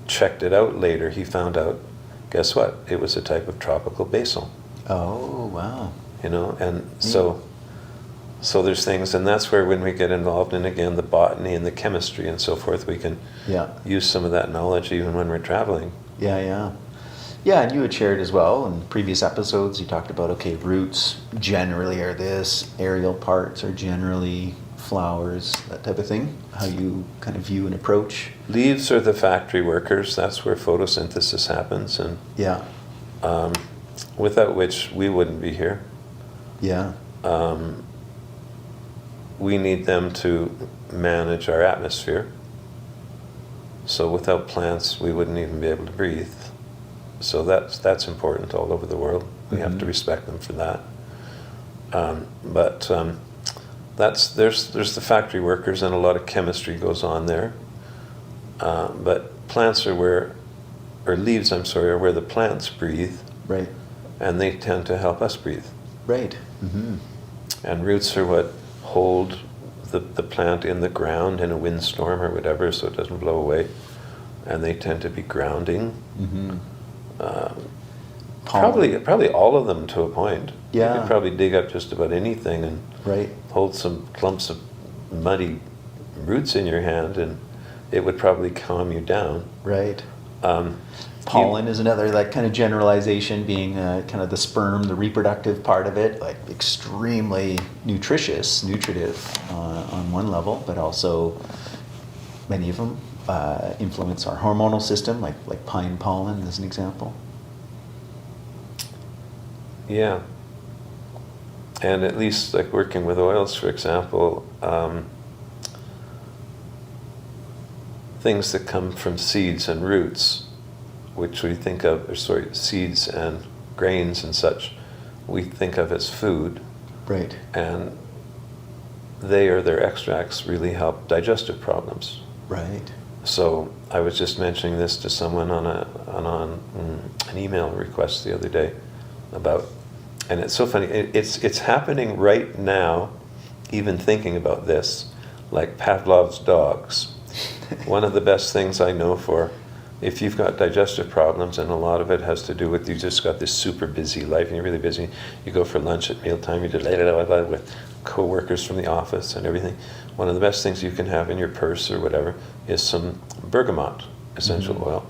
checked it out later, he found out, guess what? It was a type of tropical basil. Oh, wow. You know, and so there's things, and that's where when we get involved in, again, the botany and the chemistry and so forth, we can use some of that knowledge even when we're traveling. Yeah, and you had shared as well in previous episodes, you talked about, okay, roots generally are this, aerial parts are generally flowers, that type of thing, how you kind of view and approach. Leaves are the factory workers, that's where photosynthesis happens, and without which we wouldn't be here. Yeah. We need them to manage our atmosphere. So without plants, we wouldn't even be able to breathe. So that's important all over the world. We have to respect them for that. There's the factory workers, and a lot of chemistry goes on there. But plants are leaves, are where the plants breathe. Right. And they tend to help us breathe. Right. And roots are what hold the plant in the ground in a windstorm or whatever, so it doesn't blow away. And they tend to be grounding. Probably all of them to a point. Yeah. You could probably dig up just about anything and hold some clumps of muddy roots in your hand, and it would probably calm you down. Right. Pollen is another like kind of generalization, being kind of the sperm, the reproductive part of it, like extremely nutritive on one level, but also many of them influence our hormonal system, like pine pollen as an example. Yeah. And at least like working with oils, for example, things that come from seeds and roots, which we think of, seeds and grains and such, we think of as food. Right. And their extracts really help digestive problems. Right. So I was just mentioning this to someone on an email request the other day about, and it's so funny, it's happening right now, even thinking about this, like Pavlov's dogs. One of the best things I know for, if you've got digestive problems, and a lot of it has to do with you just got this super busy life, and you're really busy, you go for lunch at mealtime, you do with co-workers from the office and everything, one of the best things you can have in your purse or whatever is some bergamot essential oil.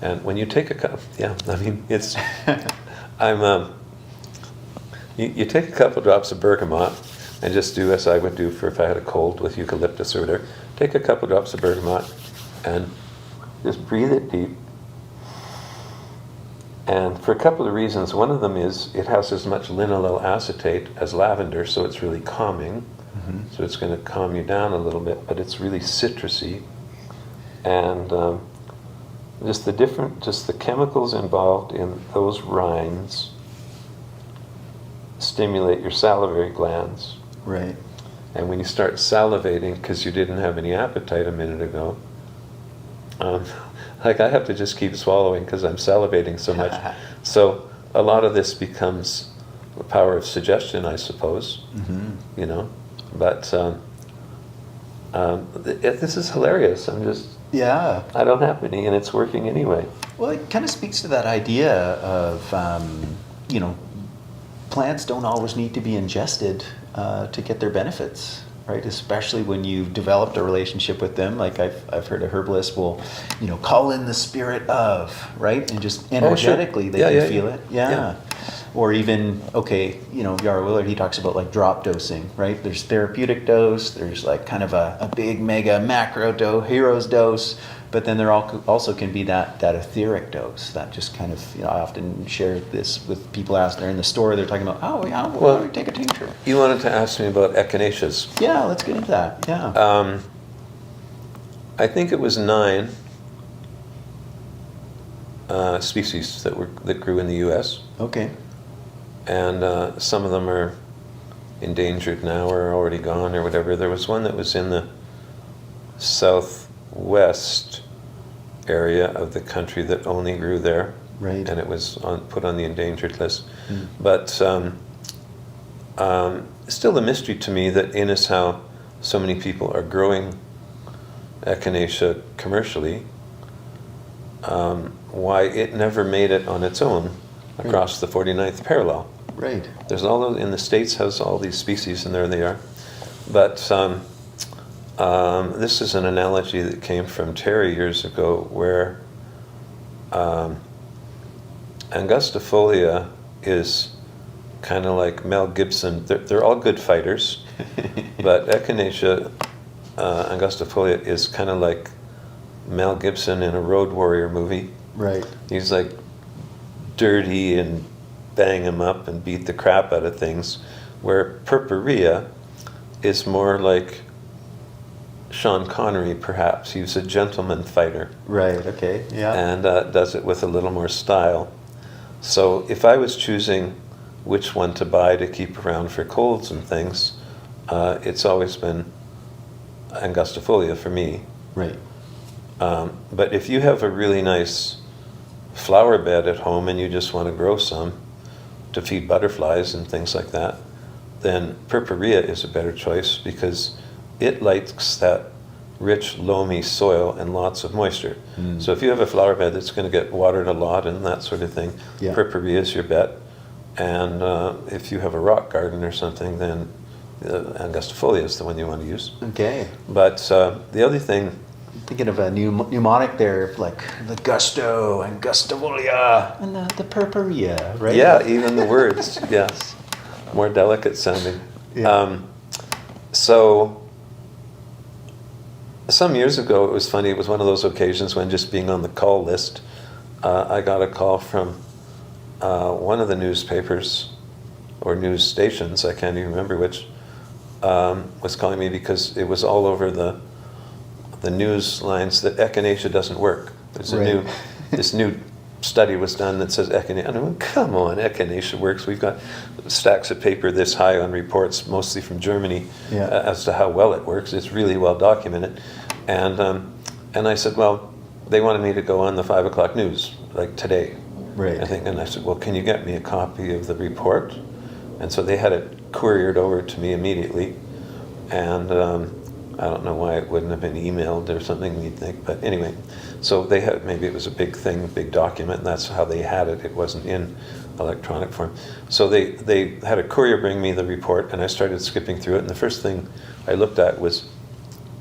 And when you take a cup, it's, you take a couple drops of bergamot and just do as I would do for if I had a cold with eucalyptus or whatever. Take a couple drops of bergamot and just breathe it deep. And for a couple of reasons, one of them is it has as much linylyl acetate as lavender, so it's really calming. So it's going to calm you down a little bit, but it's really citrusy. And just the chemicals involved in those rinds stimulate your salivary glands. Right. And when you start salivating because you didn't have any appetite a minute ago, like I have to just keep swallowing because I'm salivating so much. So a lot of this becomes the power of suggestion, I suppose. You know, but this is hilarious. I don't have any, and it's working anyway. Well, it kind of speaks to that idea of plants don't always need to be ingested to get their benefits, right? Especially when you've developed a relationship with them. Like I've heard a herbalist will, call in the spirit of, right? And just energetically they can feel it. Yeah. Or even, okay, Yara Willard, he talks about like drop dosing, right? There's therapeutic dose, there's like kind of a big mega macro dose, hero's dose, but then there also can be that etheric dose that just kind of, I often share this with people as they're in the store, they're talking about, oh yeah, well, we take a tincture. You wanted to ask me about echinaceas. Yeah, let's get into that, yeah. I think it was 9 species that grew in the U.S. Okay. And some of them are endangered now or already gone or whatever. There was one that was in the southwest area of the country that only grew there. Right. And it was put on the endangered list. But still a mystery to me that in is how so many people are growing echinacea commercially, why it never made it on its own across the 49th parallel. Right. There's all those, in the States has all these species, and there they are. But this is an analogy that came from Terry years ago, where angustifolia is kind of like Mel Gibson. They're all good fighters, but echinacea angustifolia is kind of like Mel Gibson in a Road Warrior movie. Right. He's like dirty and bang him up and beat the crap out of things, where purpurea is more like Sean Connery, perhaps. He was a gentleman fighter. Right, okay, yeah. And does it with a little more style. So if I was choosing which one to buy to keep around for colds and things, it's always been angustifolia for me. Right. But if you have a really nice flower bed at home and you just want to grow some to feed butterflies and things like that, then purpurea is a better choice because it likes that rich, loamy soil and lots of moisture. So if you have a flower bed that's going to get watered a lot and that sort of thing, purpurea is your bet. And if you have a rock garden or something, then angustifolia is the one you want to use. Okay. But the other thing, thinking of a mnemonic there, like the gusto and gustivolia and the purpurea, right? Yeah, even the words, yes, more delicate sounding. Yeah. So some years ago, it was funny, it was one of those occasions when just being on the call list, I got a call from one of the newspapers or news stations, I can't even remember which, was calling me because it was all over the news lines that echinacea doesn't work. There's this new study was done that says echinacea. And I went, come on, echinacea works. We've got stacks of paper this high on reports, mostly from Germany, as to how well it works. It's really well documented. And I said, well, they wanted me to go on the 5 o'clock news, like today. Right. And I said, well, can you get me a copy of the report? And so they had it couriered over to me immediately. And I don't know why it wouldn't have been emailed or something, you'd think. But anyway, so they had, maybe it was a big thing, a big document, and that's how they had it. It wasn't in electronic form. So they had a courier bring me the report, and I started skipping through it. And the first thing I looked at was,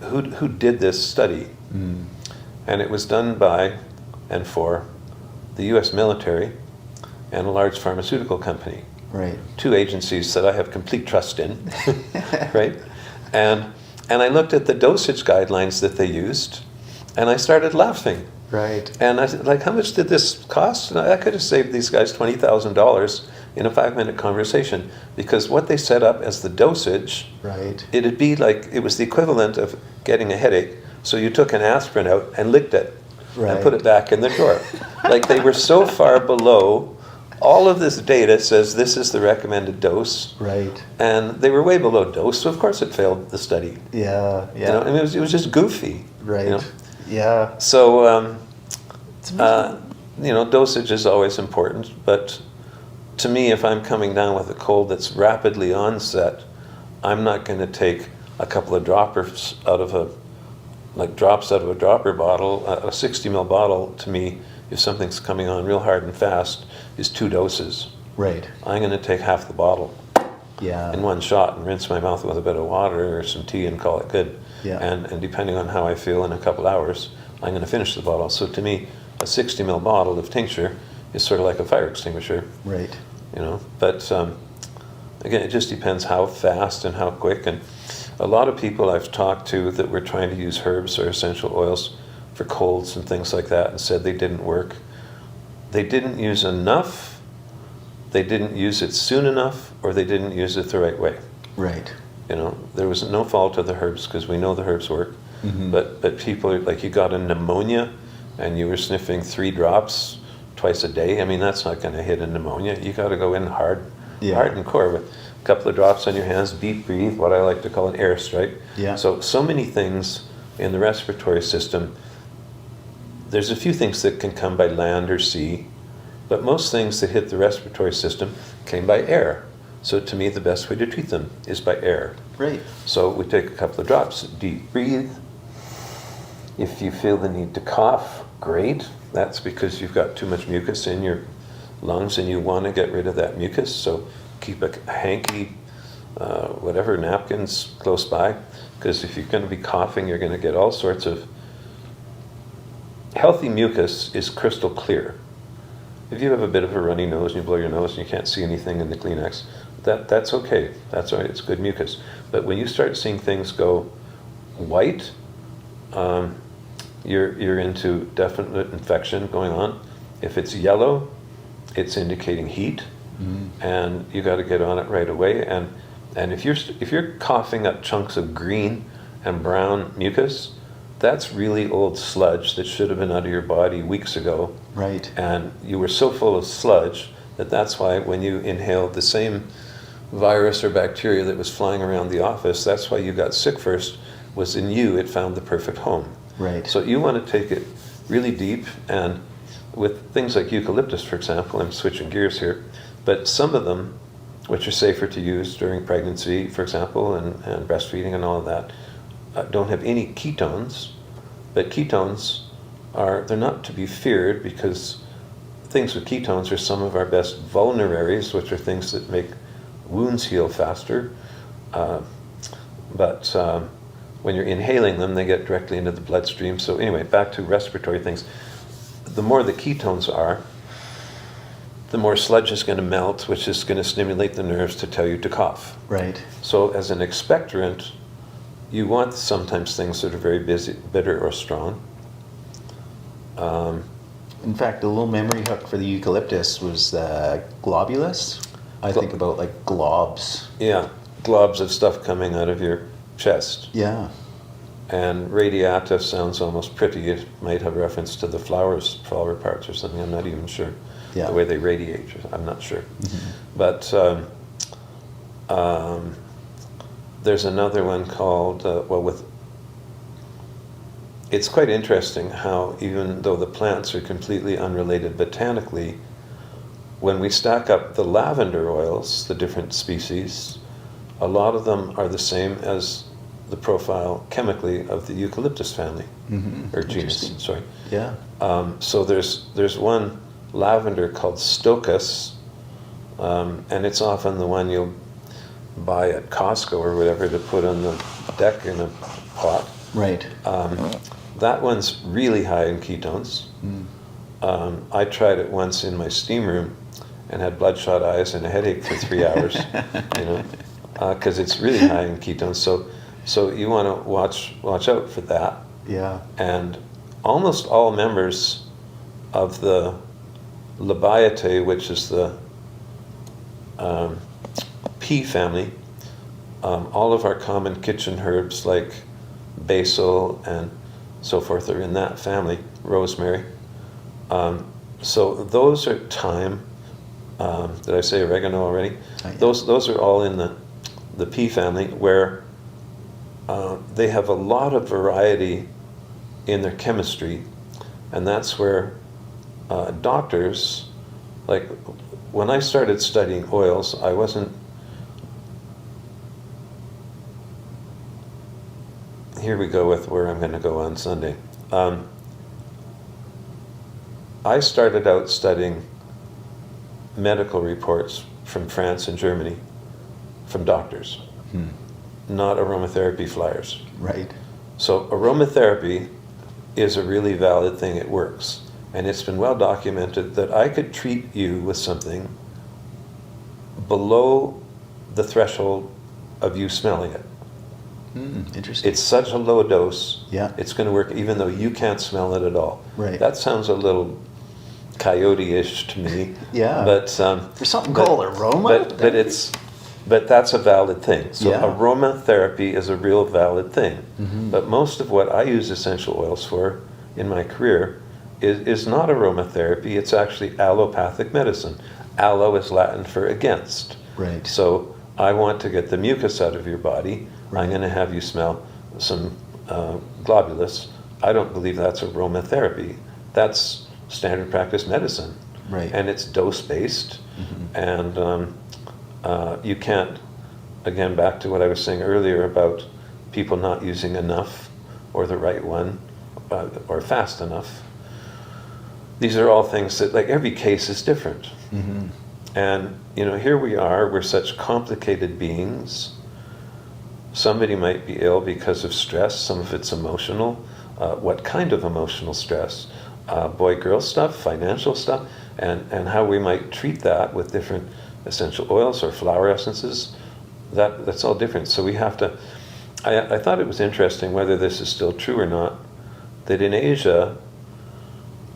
who did this study? And it was done by and for the U.S. military and a large pharmaceutical company. Right. 2 agencies that I have complete trust in, right? And I looked at the dosage guidelines that they used, and I started laughing. Right. And I said, like, how much did this cost? And I could have saved these guys $20,000 in a 5-minute conversation, because what they set up as the dosage, it'd be like, it was the equivalent of getting a headache. So you took an aspirin out and licked it and put it back in the drawer. Like, they were so far below. All of this data says this is the recommended dose. Right. And they were way below dose, so of course it failed the study. Yeah, yeah. You know, I mean, it was just goofy. Right. You know? Yeah. So, dosage is always important, but to me, if I'm coming down with a cold that's rapidly onset, I'm not going to take a couple of drops out of a dropper bottle. A 60 ml bottle, to me, if something's coming on real hard and fast, is 2 doses. Right. I'm going to take half the bottle in one shot and rinse my mouth with a bit of water or some tea and call it good. Yeah. And depending on how I feel in a couple hours, I'm going to finish the bottle. So to me, a 60 ml bottle of tincture is sort of like a fire extinguisher. Right. But again, it just depends how fast and how quick. And a lot of people I've talked to that were trying to use herbs or essential oils for colds and things like that and said they didn't work. They didn't use enough, they didn't use it soon enough, or they didn't use it the right way. Right. There was no fault of the herbs because we know the herbs work. Mm-hmm. But people are like, you got a pneumonia and you were sniffing 3 drops twice a day. I mean, that's not going to hit a pneumonia. You got to go in hard and core with a couple of drops on your hands, deep breathe, what I like to call an airstrike. Yeah. So many things in the respiratory system. There's a few things that can come by land or sea, but most things that hit the respiratory system came by air. So to me, the best way to treat them is by air. Right. So we take a couple of drops, deep breathe. If you feel the need to cough, great. That's because you've got too much mucus in your lungs and you want to get rid of that mucus. So keep a hanky, whatever, napkins close by, because if you're going to be coughing, you're going to get all sorts of... Healthy mucus is crystal clear. If you have a bit of a runny nose and you blow your nose and you can't see anything in the Kleenex, that's okay. That's all right. It's good mucus. But when you start seeing things go white, you're into definite infection going on. If it's yellow, it's indicating heat, and you got to get on it right away. And if you're coughing up chunks of green and brown mucus, that's really old sludge that should have been out of your body weeks ago. Right. And you were so full of sludge that's why when you inhaled the same virus or bacteria that was flying around the office, that's why you got sick first, was in you, it found the perfect home. Right. So you want to take it really deep, and with things like eucalyptus, for example, I'm switching gears here, but some of them, which are safer to use during pregnancy, for example, and breastfeeding and all of that, don't have any ketones, but ketones they're not to be feared, because things with ketones are some of our best vulneraries, which are things that make wounds heal faster. But when you're inhaling them, they get directly into the bloodstream. So anyway, back to respiratory things. The more the ketones are, the more sludge is going to melt, which is going to stimulate the nerves to tell you to cough. Right. So as an expectorant, you want sometimes things that are very bitter or strong. In fact, a little memory hook for the eucalyptus was globulus. I think about like globs. Yeah, globs of stuff coming out of your chest. Yeah. And radiata sounds almost pretty. It might have reference to the flower parts or something. I'm not even sure. Yeah. The way they radiate, I'm not sure. Mm-hmm. But there's another one called, it's quite interesting how, even though the plants are completely unrelated botanically, when we stack up the lavender oils, the different species, a lot of them are the same as the profile chemically of the eucalyptus family, or genus, sorry. Yeah. So there's one lavender called Stochas, and it's often the one you'll buy at Costco or whatever to put on the deck in a pot. Right. That one's really high in ketones. I tried it once in my steam room and had bloodshot eyes and a headache for 3 hours, because it's really high in ketones. So you want to watch out for that. Yeah. And almost all members of the Labiatae, which is the pea family, all of our common kitchen herbs like basil and so forth are in that family, rosemary. So those are thyme. Did I say oregano already? Yeah. Those are all in the pea family, where they have a lot of variety in their chemistry, and that's where doctors, like when I started studying oils, I wasn't, here we go with where I'm going to go on Sunday. I started out studying medical reports from France and Germany, from doctors, not aromatherapy flyers. Right. So aromatherapy is a really valid thing. It works. And it's been well documented that I could treat you with something below the threshold of you smelling it. Interesting. It's such a low dose, Yeah. it's going to work even though you can't smell it at all. Right. That sounds a little coyote-ish to me. Yeah. But there's something called aroma. But that's a valid thing. So Yeah. aromatherapy is a real valid thing. Mm-hmm. But most of what I use essential oils for in my career is not aromatherapy. It's actually allopathic medicine. Allo is Latin for against. Right. So I want to get the mucus out of your body. Right. I'm going to have you smell some globulus. I don't believe that's aromatherapy. That's standard practice medicine. Right. And it's dose-based. Mm-hmm. And you can't, again, back to what I was saying earlier about people not using enough or the right one or fast enough. These are all things that, like, every case is different. Mm-hmm. And, here we are, we're such complicated beings. Somebody might be ill because of stress, some of it's emotional. What kind of emotional stress? Boy-girl stuff, financial stuff, and how we might treat that with different essential oils or flower essences. That's all different. So we have to, I thought it was interesting, whether this is still true or not, that in Asia,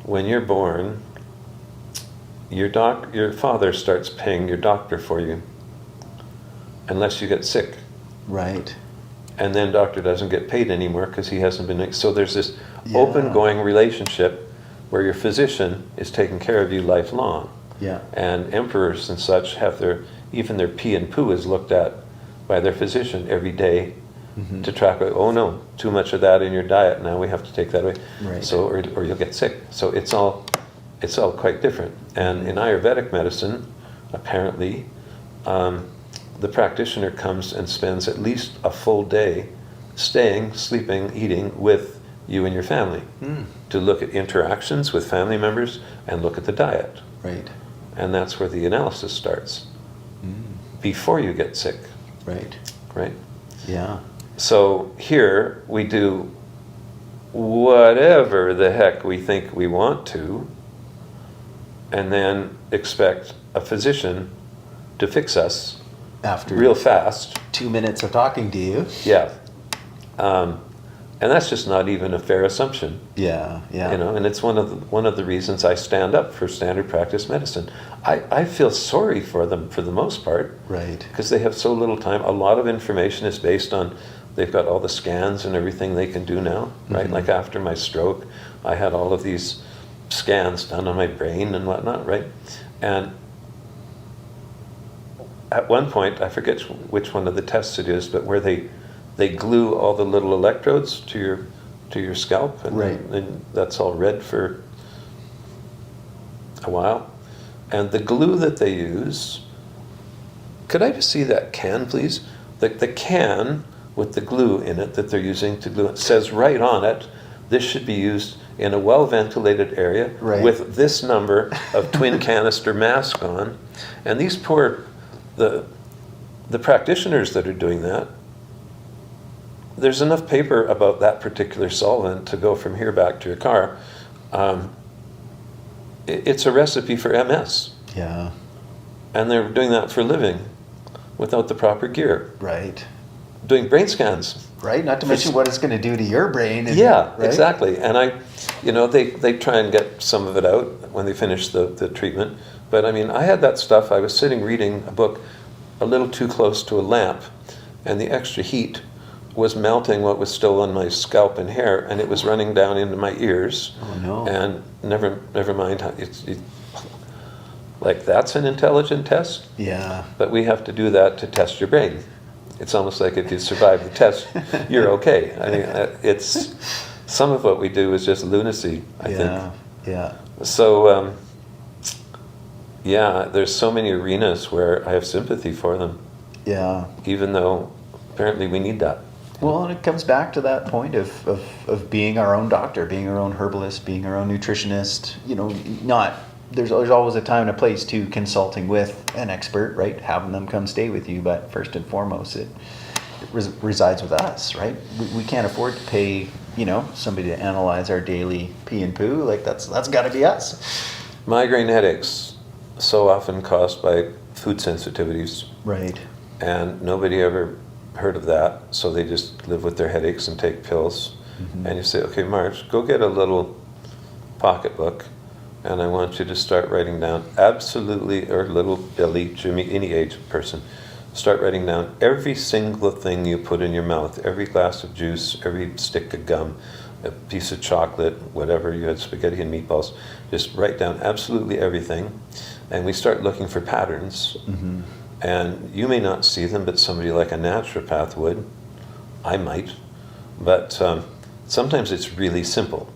when you're born, your father starts paying your doctor for you, unless you get sick. Right. And then doctor doesn't get paid anymore because he hasn't been. So there's this Yeah. open going relationship where your physician is taking care of you lifelong. Yeah. And emperors and such have even their pee and poo is looked at by their physician every day Mm-hmm. to track, oh no, too much of that in your diet, now we have to take that away. Right. So, or you'll get sick. So it's all quite different. And in Ayurvedic medicine, apparently, the practitioner comes and spends at least a full day staying, sleeping, eating with you and your family to look at interactions with family members and look at the diet. Right. And that's where the analysis starts, before you get sick, Right. right? Yeah. So here we do whatever the heck we think we want to, and then expect a physician to fix us After real fast. 2 minutes of talking to you. Yeah. And that's just not even a fair assumption. Yeah. Yeah. And it's one of the reasons I stand up for standard practice medicine. I feel sorry for them for the most part. Right. Because they have so little time. A lot of information is based on, they've got all the scans and everything they can do now, right? Mm-hmm. Like after my stroke, I had all of these scans done on my brain and whatnot, right? And at one point, I forget which one of the tests it is, but where they glue all the little electrodes to your scalp, and Right. and that's all red for a while. And the glue that they use, could I just see that can, please? The can with the glue in it that they're using to glue it says right on it, this should be used in a well-ventilated area Right. with this number of twin canister mask on. And these poor, the practitioners that are doing that, there's enough paper about that particular solvent to go from here back to your car. It's a recipe for MS. Yeah. And they're doing that for a living without the proper gear. Right. Doing brain scans. Right. Not to mention what it's going to do to your brain. Yeah, right? exactly. And they try and get some of it out when they finish the treatment. But I mean, I had that stuff. I was sitting reading a book a little too close to a lamp, and the extra heat was melting what was still on my scalp and hair, and it was running down into my ears. Oh no. And never mind how like that's an intelligent test. Yeah. But we have to do that to test your brain. It's almost like if you survive the test, you're okay. I mean, it's some of what we do is just lunacy, I think. Yeah. So, there's so many arenas where I have sympathy for them, Yeah. even though apparently we need that. Well, and it comes back to that point of being our own doctor, being our own herbalist, being our own nutritionist. There's always a time and a place to consulting with an expert, right? Having them come stay with you, but first and foremost, it resides with us, right? We can't afford to pay, somebody to analyze our daily pee and poo. Like that's got to be us. Migraine headaches, so often caused by food sensitivities. Right. And nobody ever heard of that, so they just live with their headaches and take pills. And you say, okay, Marge, go get a little pocketbook, and I want you to start writing down absolutely, or little Billy, Jimmy, any age person, start writing down every single thing you put in your mouth, every glass of juice, every stick of gum, a piece of chocolate, whatever, you had spaghetti and meatballs, just write down absolutely everything. And we start looking for patterns. And you may not see them, but somebody like a naturopath would. I might. But sometimes it's really simple.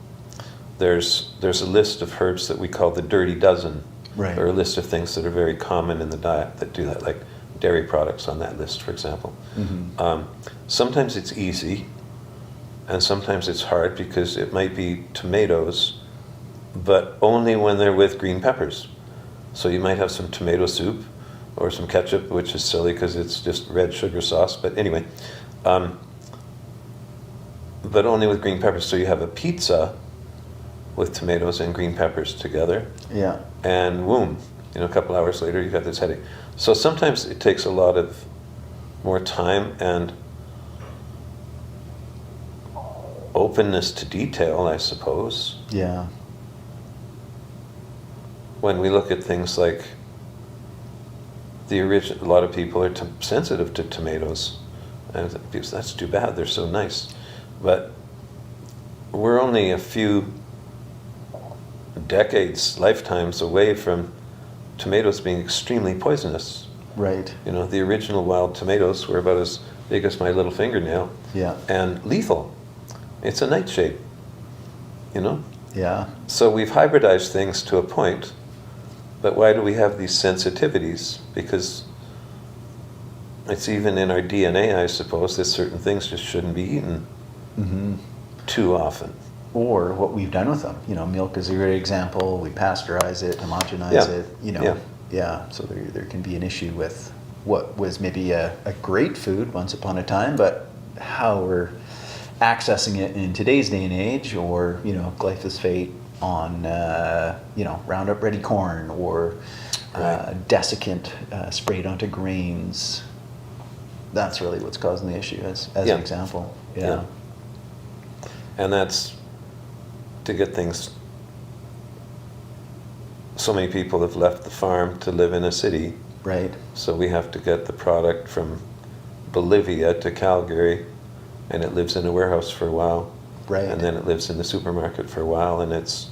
There's a list of herbs that we call the dirty dozen, right, or a list of things that are very common in the diet that do that, like dairy products on that list, for example. Sometimes it's easy, and sometimes it's hard, because it might be tomatoes, but only when they're with green peppers. So you might have some tomato soup or some ketchup, which is silly because it's just red sugar sauce, but anyway, but only with green peppers. So you have a pizza with tomatoes and green peppers together. Yeah. And boom, a couple hours later you've got this headache. So sometimes it takes a lot of more time and openness to detail, I suppose. Yeah. When we look at things like a lot of people are sensitive to tomatoes, and that's too bad, they're so nice. But we're only a few decades, lifetimes away from tomatoes being extremely poisonous. Right. The original wild tomatoes were about as big as my little fingernail. Yeah. And lethal. It's a nightshade. Yeah. So we've hybridized things to a point, but why do we have these sensitivities? Because it's even in our DNA, I suppose, that certain things just shouldn't be eaten too often. Or what we've done with them. Milk is a great example. We pasteurize it, homogenize it. Yeah. So there can be an issue with what was maybe a great food once upon a time, but how we're accessing it in today's day and age, or glyphosate on Roundup Ready corn, or desiccant sprayed onto grains. That's really what's causing the issue, as an example. Yeah. And that's to get things. So many people have left the farm to live in a city. Right. So we have to get the product from Bolivia to Calgary, and it lives in a warehouse for a while. Right. And then it lives in the supermarket for a while, and it's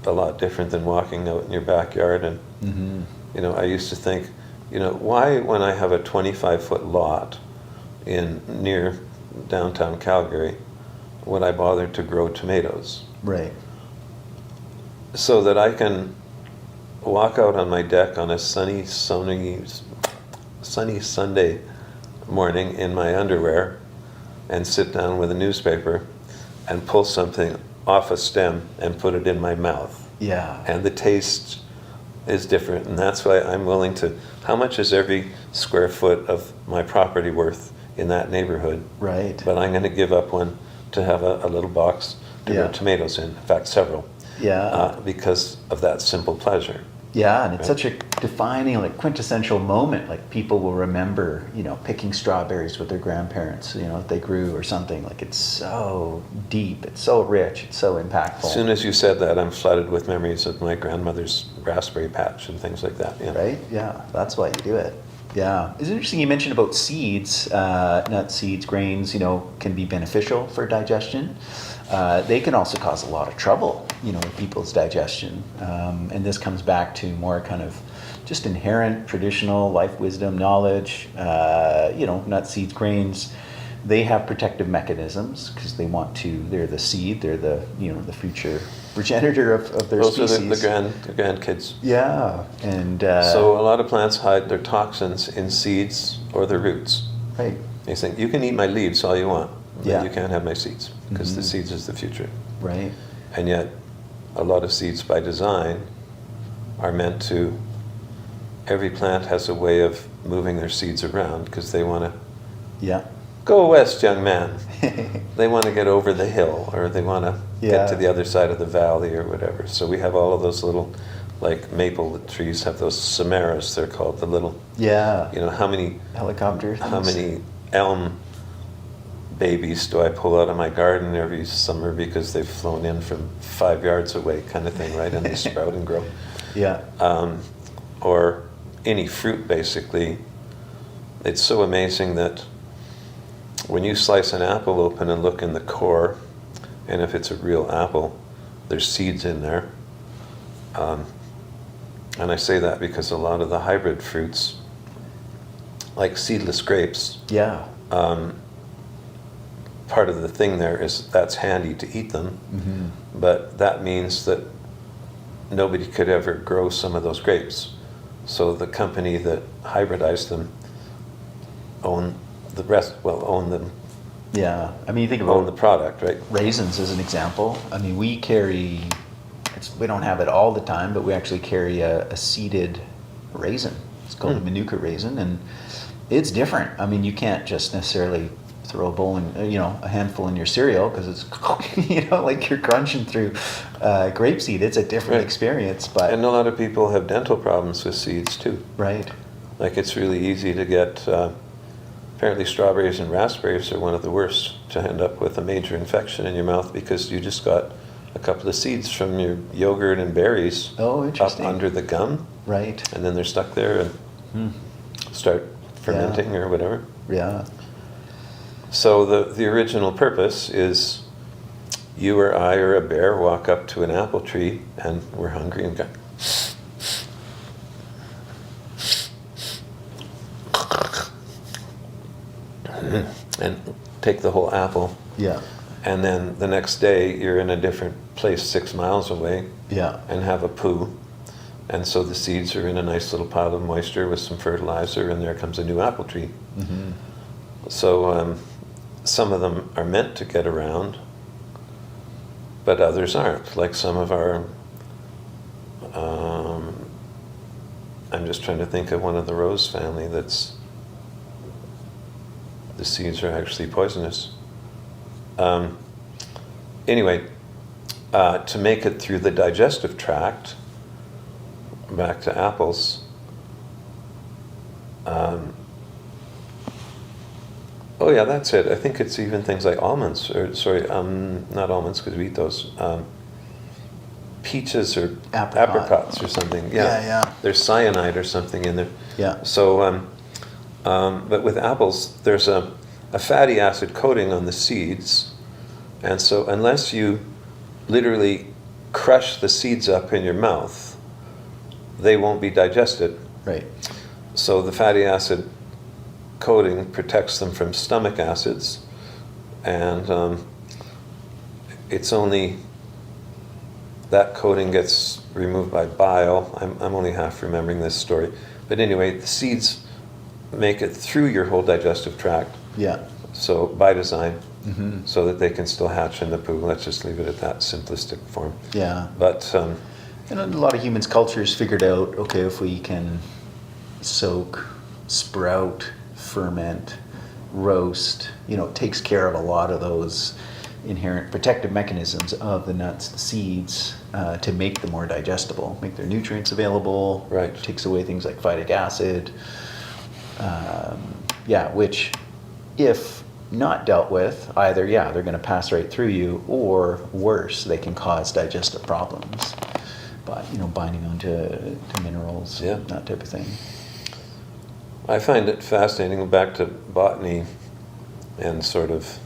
a lot different than walking out in your backyard. And I used to think, why, when I have a 25-foot lot near downtown Calgary, would I bother to grow tomatoes? Right. So that I can walk out on my deck on a sunny Sunday morning in my underwear and sit down with a newspaper and pull something off a stem and put it in my mouth. Yeah. And the taste is different, and that's why I'm willing to. How much is every square foot of my property worth in that neighborhood? Right. But I'm going to give up one to have a little box to grow tomatoes in fact, several. Yeah. Because of that simple pleasure. Yeah, and it's such a defining, quintessential moment. People will remember, picking strawberries with their grandparents, if they grew or something. It's so deep, it's so rich, it's so impactful. As soon as you said that, I'm flooded with memories of my grandmother's raspberry patch and things like that. Yeah. Right? Yeah, that's why you do it. Yeah. It's interesting you mentioned about seeds. Nuts, seeds, grains, can be beneficial for digestion. They can also cause a lot of trouble, with people's digestion. And this comes back to more kind of just inherent traditional life wisdom, knowledge. Nuts, seeds, grains, they have protective mechanisms because they're the seed, they're the future progenitor of their species. Those are the grandkids. Yeah. And so a lot of plants hide their toxins in seeds or their roots. Right. They think, you can eat my leaves all you want, but Yeah. you can't have my seeds, because the seeds is the future. Right. And yet, a lot of seeds by design are meant to. Every plant has a way of moving their seeds around because they want to. Yeah. Go west, young man. They want to get over the hill, or they want to get to the other side of the valley, or whatever. So we have all of those little like maple trees have those samaras, they're called, the little, Yeah. how many Helicopter things. how many elm babies do I pull out of my garden every summer because they've flown in from 5 yards away, kind of thing, right? And they sprout and grow. Yeah. Or any fruit, basically. It's so amazing that when you slice an apple open and look in the core, and if it's a real apple, there's seeds in there. And I say that because a lot of the hybrid fruits, like seedless grapes, Yeah. part of the thing there is that's handy to eat them, but that means that nobody could ever grow some of those grapes. So the company that hybridized them own them, Yeah. I mean, you think own the about product, right? raisins as an example. I mean, we don't have it all the time, but we actually carry a seeded raisin. It's called a Manuka raisin, and it's different. I mean, you can't just necessarily throw a bowl in, a handful in your cereal because it's, like you're crunching through grape seed. It's a different Right. experience, but And a lot of people have dental problems with seeds too. right. Like it's really easy to get, apparently strawberries and raspberries are one of the worst to end up with a major infection in your mouth because you just got a couple of seeds from your yogurt and berries Oh, up interesting. under the gum, Right. and then they're stuck there and start fermenting or whatever. Yeah. So the original purpose is you or I or a bear walk up to an apple tree and we're hungry and go, and take the whole apple. Yeah. And then the next day you're in a different place 6 miles away Yeah. and have a poo. And so the seeds are in a nice little pile of moisture with some fertilizer, and there comes a new apple tree. So some of them are meant to get around, but others aren't. Like some of our, I'm just trying to think of one of the rose family that's, the seeds are actually poisonous. Anyway, to make it through the digestive tract, back to apples, oh yeah, that's it. I think it's even things like almonds, or sorry, not almonds because we eat those. Peaches or apricots or something. Yeah. There's cyanide or something in there. Yeah. So, but with apples, there's a fatty acid coating on the seeds, and so unless you literally crush the seeds up in your mouth, they won't be digested. Right. So the fatty acid coating protects them from stomach acids, and it's only that coating gets removed by bile. I'm only half remembering this story, but anyway, the seeds make it through your whole digestive tract. Yeah. So by design, so that they can still hatch in the poo. Let's just leave it at that simplistic form. Yeah. But And a lot of humans' cultures figured out, okay, if we can soak, sprout, ferment, roast, it takes care of a lot of those inherent protective mechanisms of the nuts, the seeds, to make them more digestible, make their nutrients available. Right. Takes away things like phytic acid. Which, if not dealt with, either, they're going to pass right through you, or worse, they can cause digestive problems by, binding onto minerals, Yeah. that type of thing. I find it fascinating, back to botany and sort of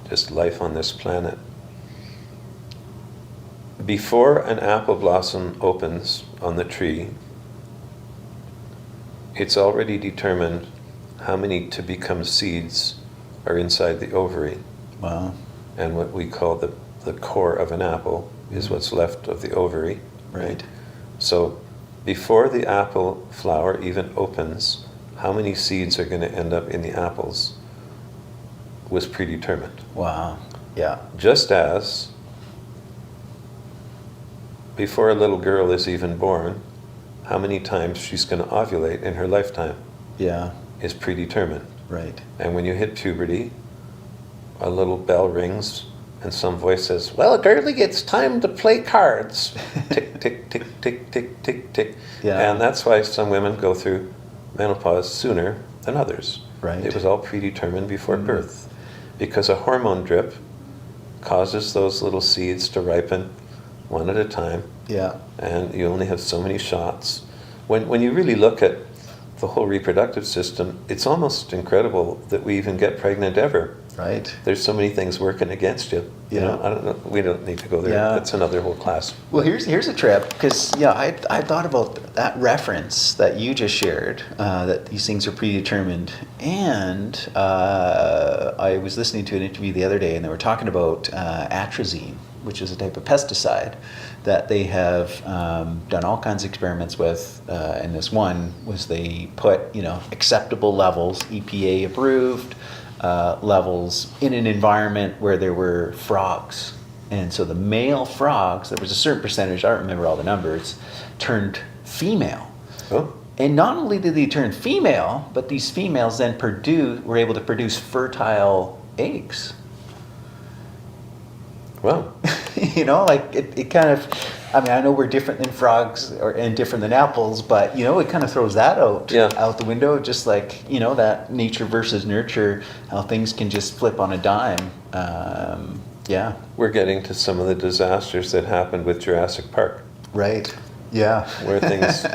just life on this planet. Before an apple blossom opens on the tree, it's already determined how many to become seeds are inside the ovary. Wow. And what we call the core of an apple is what's left of the ovary. Right. So before the apple flower even opens, how many seeds are going to end up in the apples was predetermined. Wow. Yeah. Just as before a little girl is even born, how many times she's going to ovulate in her lifetime Yeah. is predetermined. Right. And when you hit puberty, a little bell rings and some voice says, "Well, girlie, it's time to play cards." Tick, tick, tick, tick, tick, tick, tick. Yeah. And that's why some women go through menopause sooner than others. Right. It was all predetermined before birth, because a hormone drip causes those little seeds to ripen one at a time, Yeah. and you only have so many shots. When you really look at the whole reproductive system, it's almost incredible that we even get pregnant ever. Right. There's so many things working against you. You Yeah. know, I don't know. We don't need to go there. Yeah. That's another whole class. Well, here's a trip, because I thought about that reference that you just shared, that these things are predetermined, and I was listening to an interview the other day, and they were talking about atrazine, which is a type of pesticide that they have done all kinds of experiments with, and this one was they put acceptable levels, EPA approved levels, in an environment where there were frogs. And so the male frogs, there was a certain percentage, I don't remember all the numbers, turned female. Oh, And not only did they turn female, but these females then were able to produce fertile eggs. well, It kind of, I know we're different than frogs and different than apples, but it kind of throws that out the window, just like that nature versus nurture, how things can just flip on a dime. Yeah. we're getting to some of the disasters that happened with Jurassic Park, Right. Yeah. where things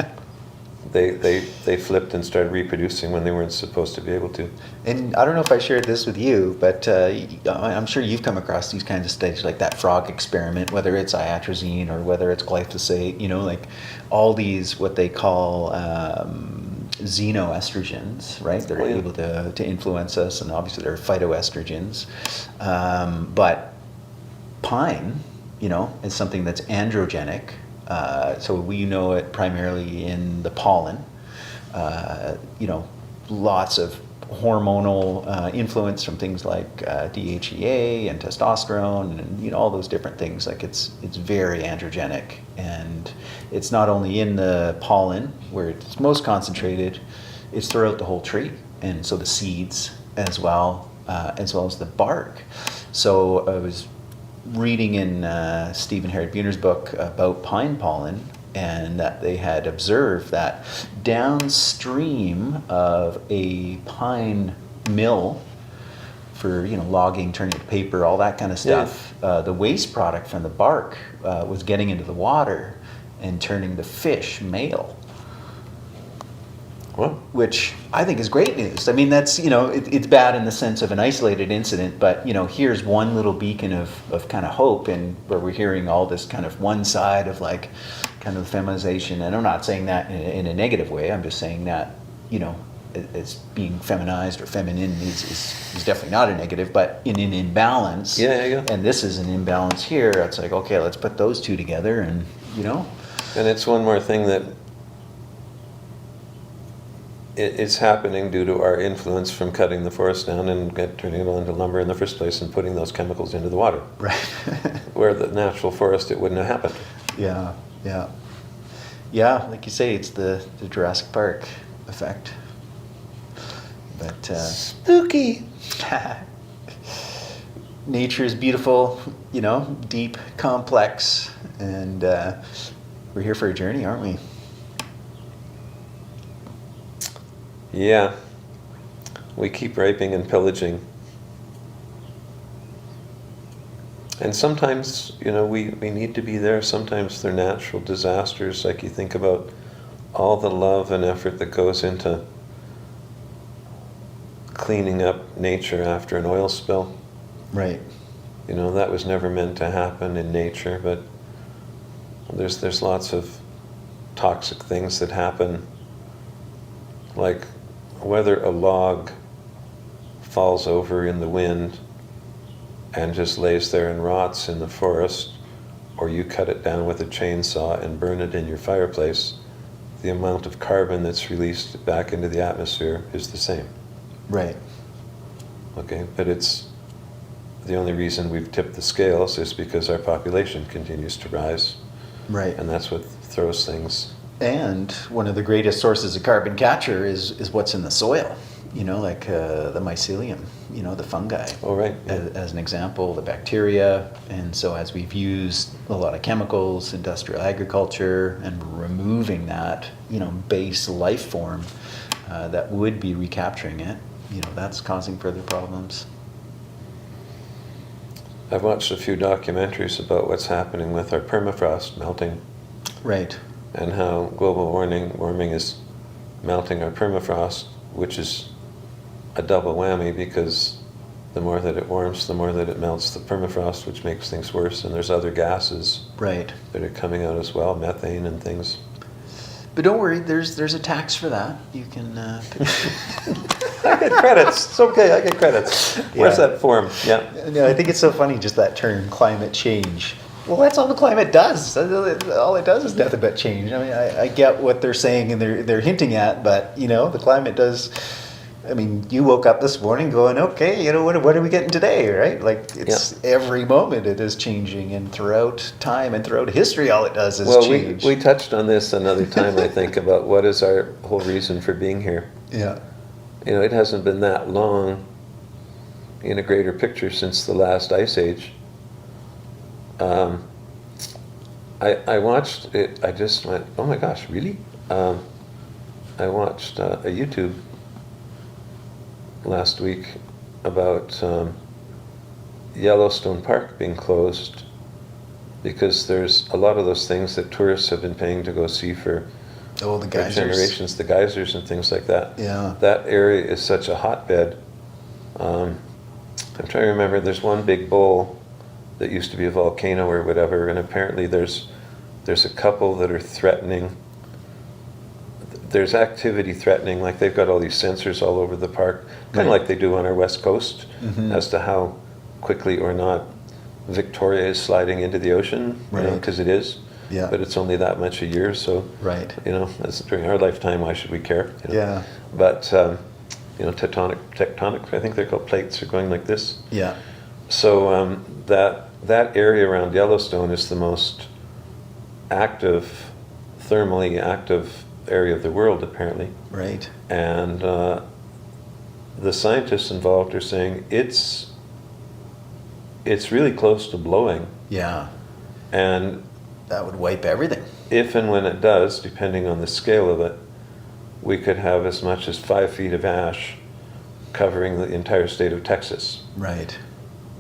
they flipped and started reproducing when they weren't supposed to be able to. And I don't know if I shared this with you, but I'm sure you've come across these kinds of studies, like that frog experiment, whether it's iatrazine or whether it's glyphosate, like all these, what they call xenoestrogens, right? They're able to influence us, and obviously they're phytoestrogens. But pine, is something that's androgenic. So we know it primarily in the pollen. Lots of hormonal influence from things like DHEA and testosterone, and all those different things. Like it's very androgenic, and it's not only in the pollen where it's most concentrated; it's throughout the whole tree, and so the seeds as well as the bark. So I was reading in Stephen Herod Buhner's book about pine pollen, and that they had observed that downstream of a pine mill for logging, turning it to paper, all that kind of stuff, the waste product from the bark was getting into the water and turning the fish male. Well, Which I think is great news. I mean, that's, it's bad in the sense of an isolated incident, but, here's one little beacon of kind of hope, and where we're hearing all this kind of one side of like kind of feminization. And I'm not saying that in a negative way. I'm just saying that, it's being feminized or feminine is definitely not a negative, but in an imbalance. Yeah. And this is an imbalance here. It's like, okay, let's put those two together, and, And it's one more thing that it's happening due to our influence from cutting the forest down and turning it all into lumber in the first place, and putting those chemicals into the water. Right. Where the natural forest, it wouldn't have happened. Yeah. Yeah, like you say, it's the Jurassic Park effect. But Spooky. Nature is beautiful, deep, complex, and we're here for a journey, aren't we? Yeah. We keep raping and pillaging. And sometimes, we need to be there. Sometimes they're natural disasters. Like you think about all the love and effort that goes into cleaning up nature after an oil spill. Right. That was never meant to happen in nature, but there's lots of toxic things that happen, like whether a log falls over in the wind and just lays there and rots in the forest, or you cut it down with a chainsaw and burn it in your fireplace, the amount of carbon that's released back into the atmosphere is the same. Right. Okay, but it's the only reason we've tipped the scales is because our population continues to rise. Right. And that's what throws things. And one of the greatest sources of carbon capture is what's in the soil. like the mycelium, the fungi. Oh, right. Yeah. As an example, the bacteria. And so as we've used a lot of chemicals, industrial agriculture, and removing that, base life form that would be recapturing it, that's causing further problems. I've watched a few documentaries about what's happening with our permafrost melting. Right. And how global warming is melting our permafrost, which is a double whammy because the more that it warms, the more that it melts the permafrost, which makes things worse. And there's other gases right. that are coming out as well, methane and things. But don't worry, there's a tax for that. You can... I get credits. It's okay, I get credits. Where's that form? Yeah. No, I think it's so funny, just that term, climate change. Well, that's all the climate does. All it does is nothing but change. I mean, I get what they're saying and they're hinting at, but, the climate does... I mean, you woke up this morning going, okay, what are we getting today, right? Like, it's every moment it is changing, and throughout time and throughout history, all it does is change. We touched on this another time, I think, about what is our whole reason for being here. Yeah. It hasn't been that long in a greater picture since the last ice age. I watched it, I just went, oh my gosh, really? I watched a YouTube last week about Yellowstone Park being closed because there's a lot of those things that tourists have been paying to go see for the geysers. Generations, the geysers and things like that. Yeah. That area is such a hotbed. I'm trying to remember, there's one big bowl that used to be a volcano or whatever, and apparently there's a couple that are threatening. There's activity threatening, like they've got all these sensors all over the park, kind of like they do on our west coast, as to how quickly or not Victoria is sliding into the ocean, because it is. Yeah. But it's only that much a year, so as during our lifetime, why should we care? Yeah. But tectonic, I think they're called, plates are going like this. Yeah. So that area around Yellowstone is the most active, thermally active area of the world, apparently. Right. And the scientists involved are saying it's really close to blowing. Yeah. And that would wipe everything. If and when it does, depending on the scale of it, we could have as much as 5 feet of ash covering the entire state of Texas. Right.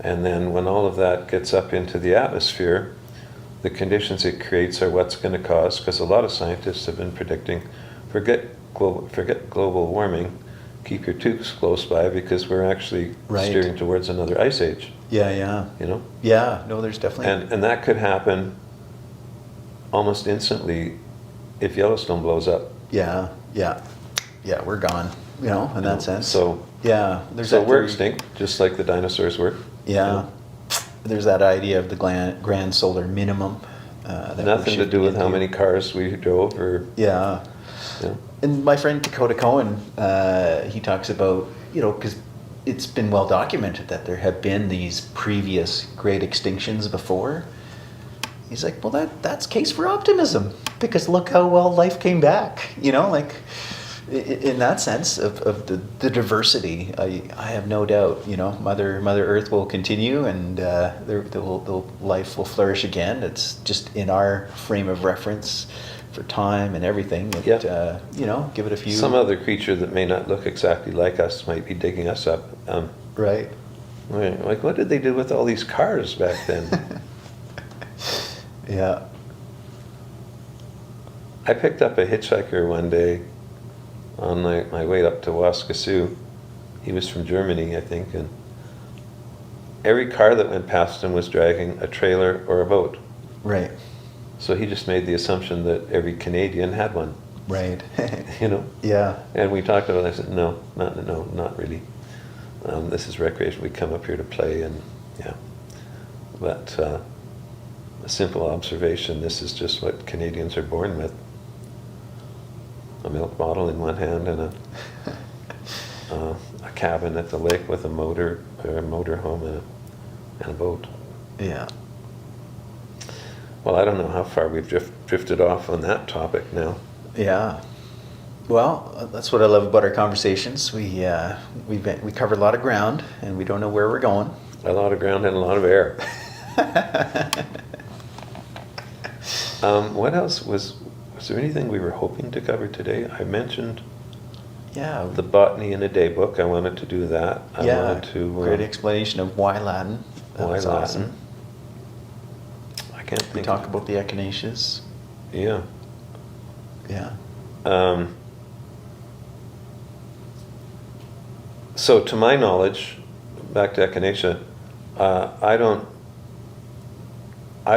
And then when all of that gets up into the atmosphere, the conditions it creates are what's going to cause, because a lot of scientists have been predicting, forget global warming, keep your tubes close by, because we're actually steering towards another ice age. Yeah. Yeah, no, there's definitely... And that could happen almost instantly if Yellowstone blows up. Yeah, we're gone, in that sense. So we're extinct, just like the dinosaurs were. Yeah. There's that idea of the grand solar minimum. Nothing to do with how many cars we drove or... Yeah. And my friend Dakota Cohen, he talks about, because it's been well documented that there have been these previous great extinctions before. He's like, well, that's case for optimism, because look how well life came back, in that sense of the diversity. I have no doubt, Mother Earth will continue, and the life will flourish again. It's just in our frame of reference for time and everything. Give it a few... Some other creature that may not look exactly like us might be digging us up. Right. Like, what did they do with all these cars back then? Yeah. I picked up a hitchhiker one day on my way up to Waskesiu. He was from Germany, I think, and every car that went past him was dragging a trailer or a boat. Right. So he just made the assumption that every Canadian had one. Right. Yeah. And we talked about it. I said, no, not really. This is recreation. We come up here to play, and But a simple observation, this is just what Canadians are born with. A milk bottle in one hand and a cabin at the lake with a motor or a motor home and a boat. Yeah. Well, I don't know how far we've drifted off on that topic now. Yeah. Well, that's what I love about our conversations. We covered a lot of ground, and we don't know where we're going. A lot of ground and a lot of air. What else was there anything we were hoping to cover today? I mentioned the Botany in a Day book. I wanted to do that. I wanted to great explanation of why Latin. That why was Latin. awesome. I can't think. We talk about the echinaceas. Yeah. Yeah. So to my knowledge, back to echinacea, I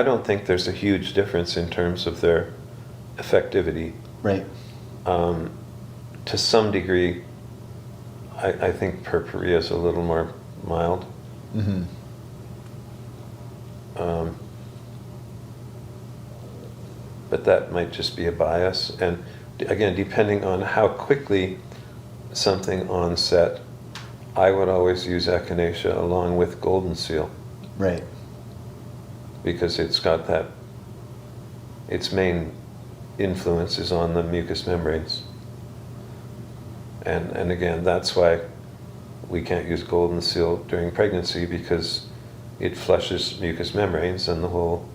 don't think there's a huge difference in terms of their effectivity. Right. To some degree, I think purpurea is a little more mild. Mm-hmm. But that might just be a bias. And again, depending on how quickly something onset, I would always use echinacea along with golden seal. Right. Because it's got that, its main influence is on the mucous membranes. And again, that's why we can't use golden seal during pregnancy, because it flushes mucous membranes, and the whole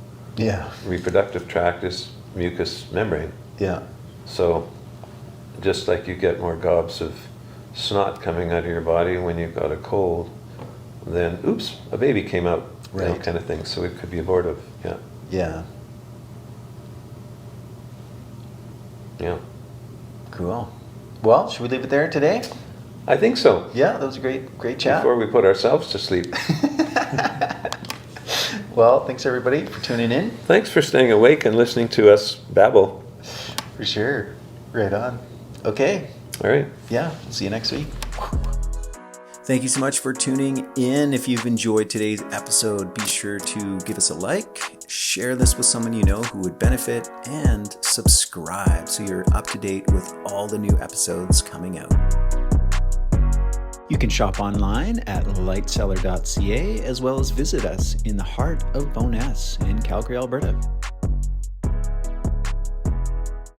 reproductive tract is mucous membrane. Yeah. So just like you get more gobs of snot coming out of your body when you've got a cold, then oops, a baby came out, right, kind of thing. So it could be abortive. Yeah. Yeah. Yeah. Cool. Well, should we leave it there today? I think so. Yeah, that was a great chat. Before we put ourselves to sleep. Well, thanks everybody for tuning in. Thanks for staying awake and listening to us babble. For sure. Right on. Okay. All right. Yeah, see you next week. Thank you so much for tuning in. If you've enjoyed today's episode, be sure to give us a like, share this with someone you know who would benefit, and subscribe so you're up to date with all the new episodes coming out. You can shop online at lightseller.ca, as well as visit us in the heart of Bowness in Calgary, Alberta.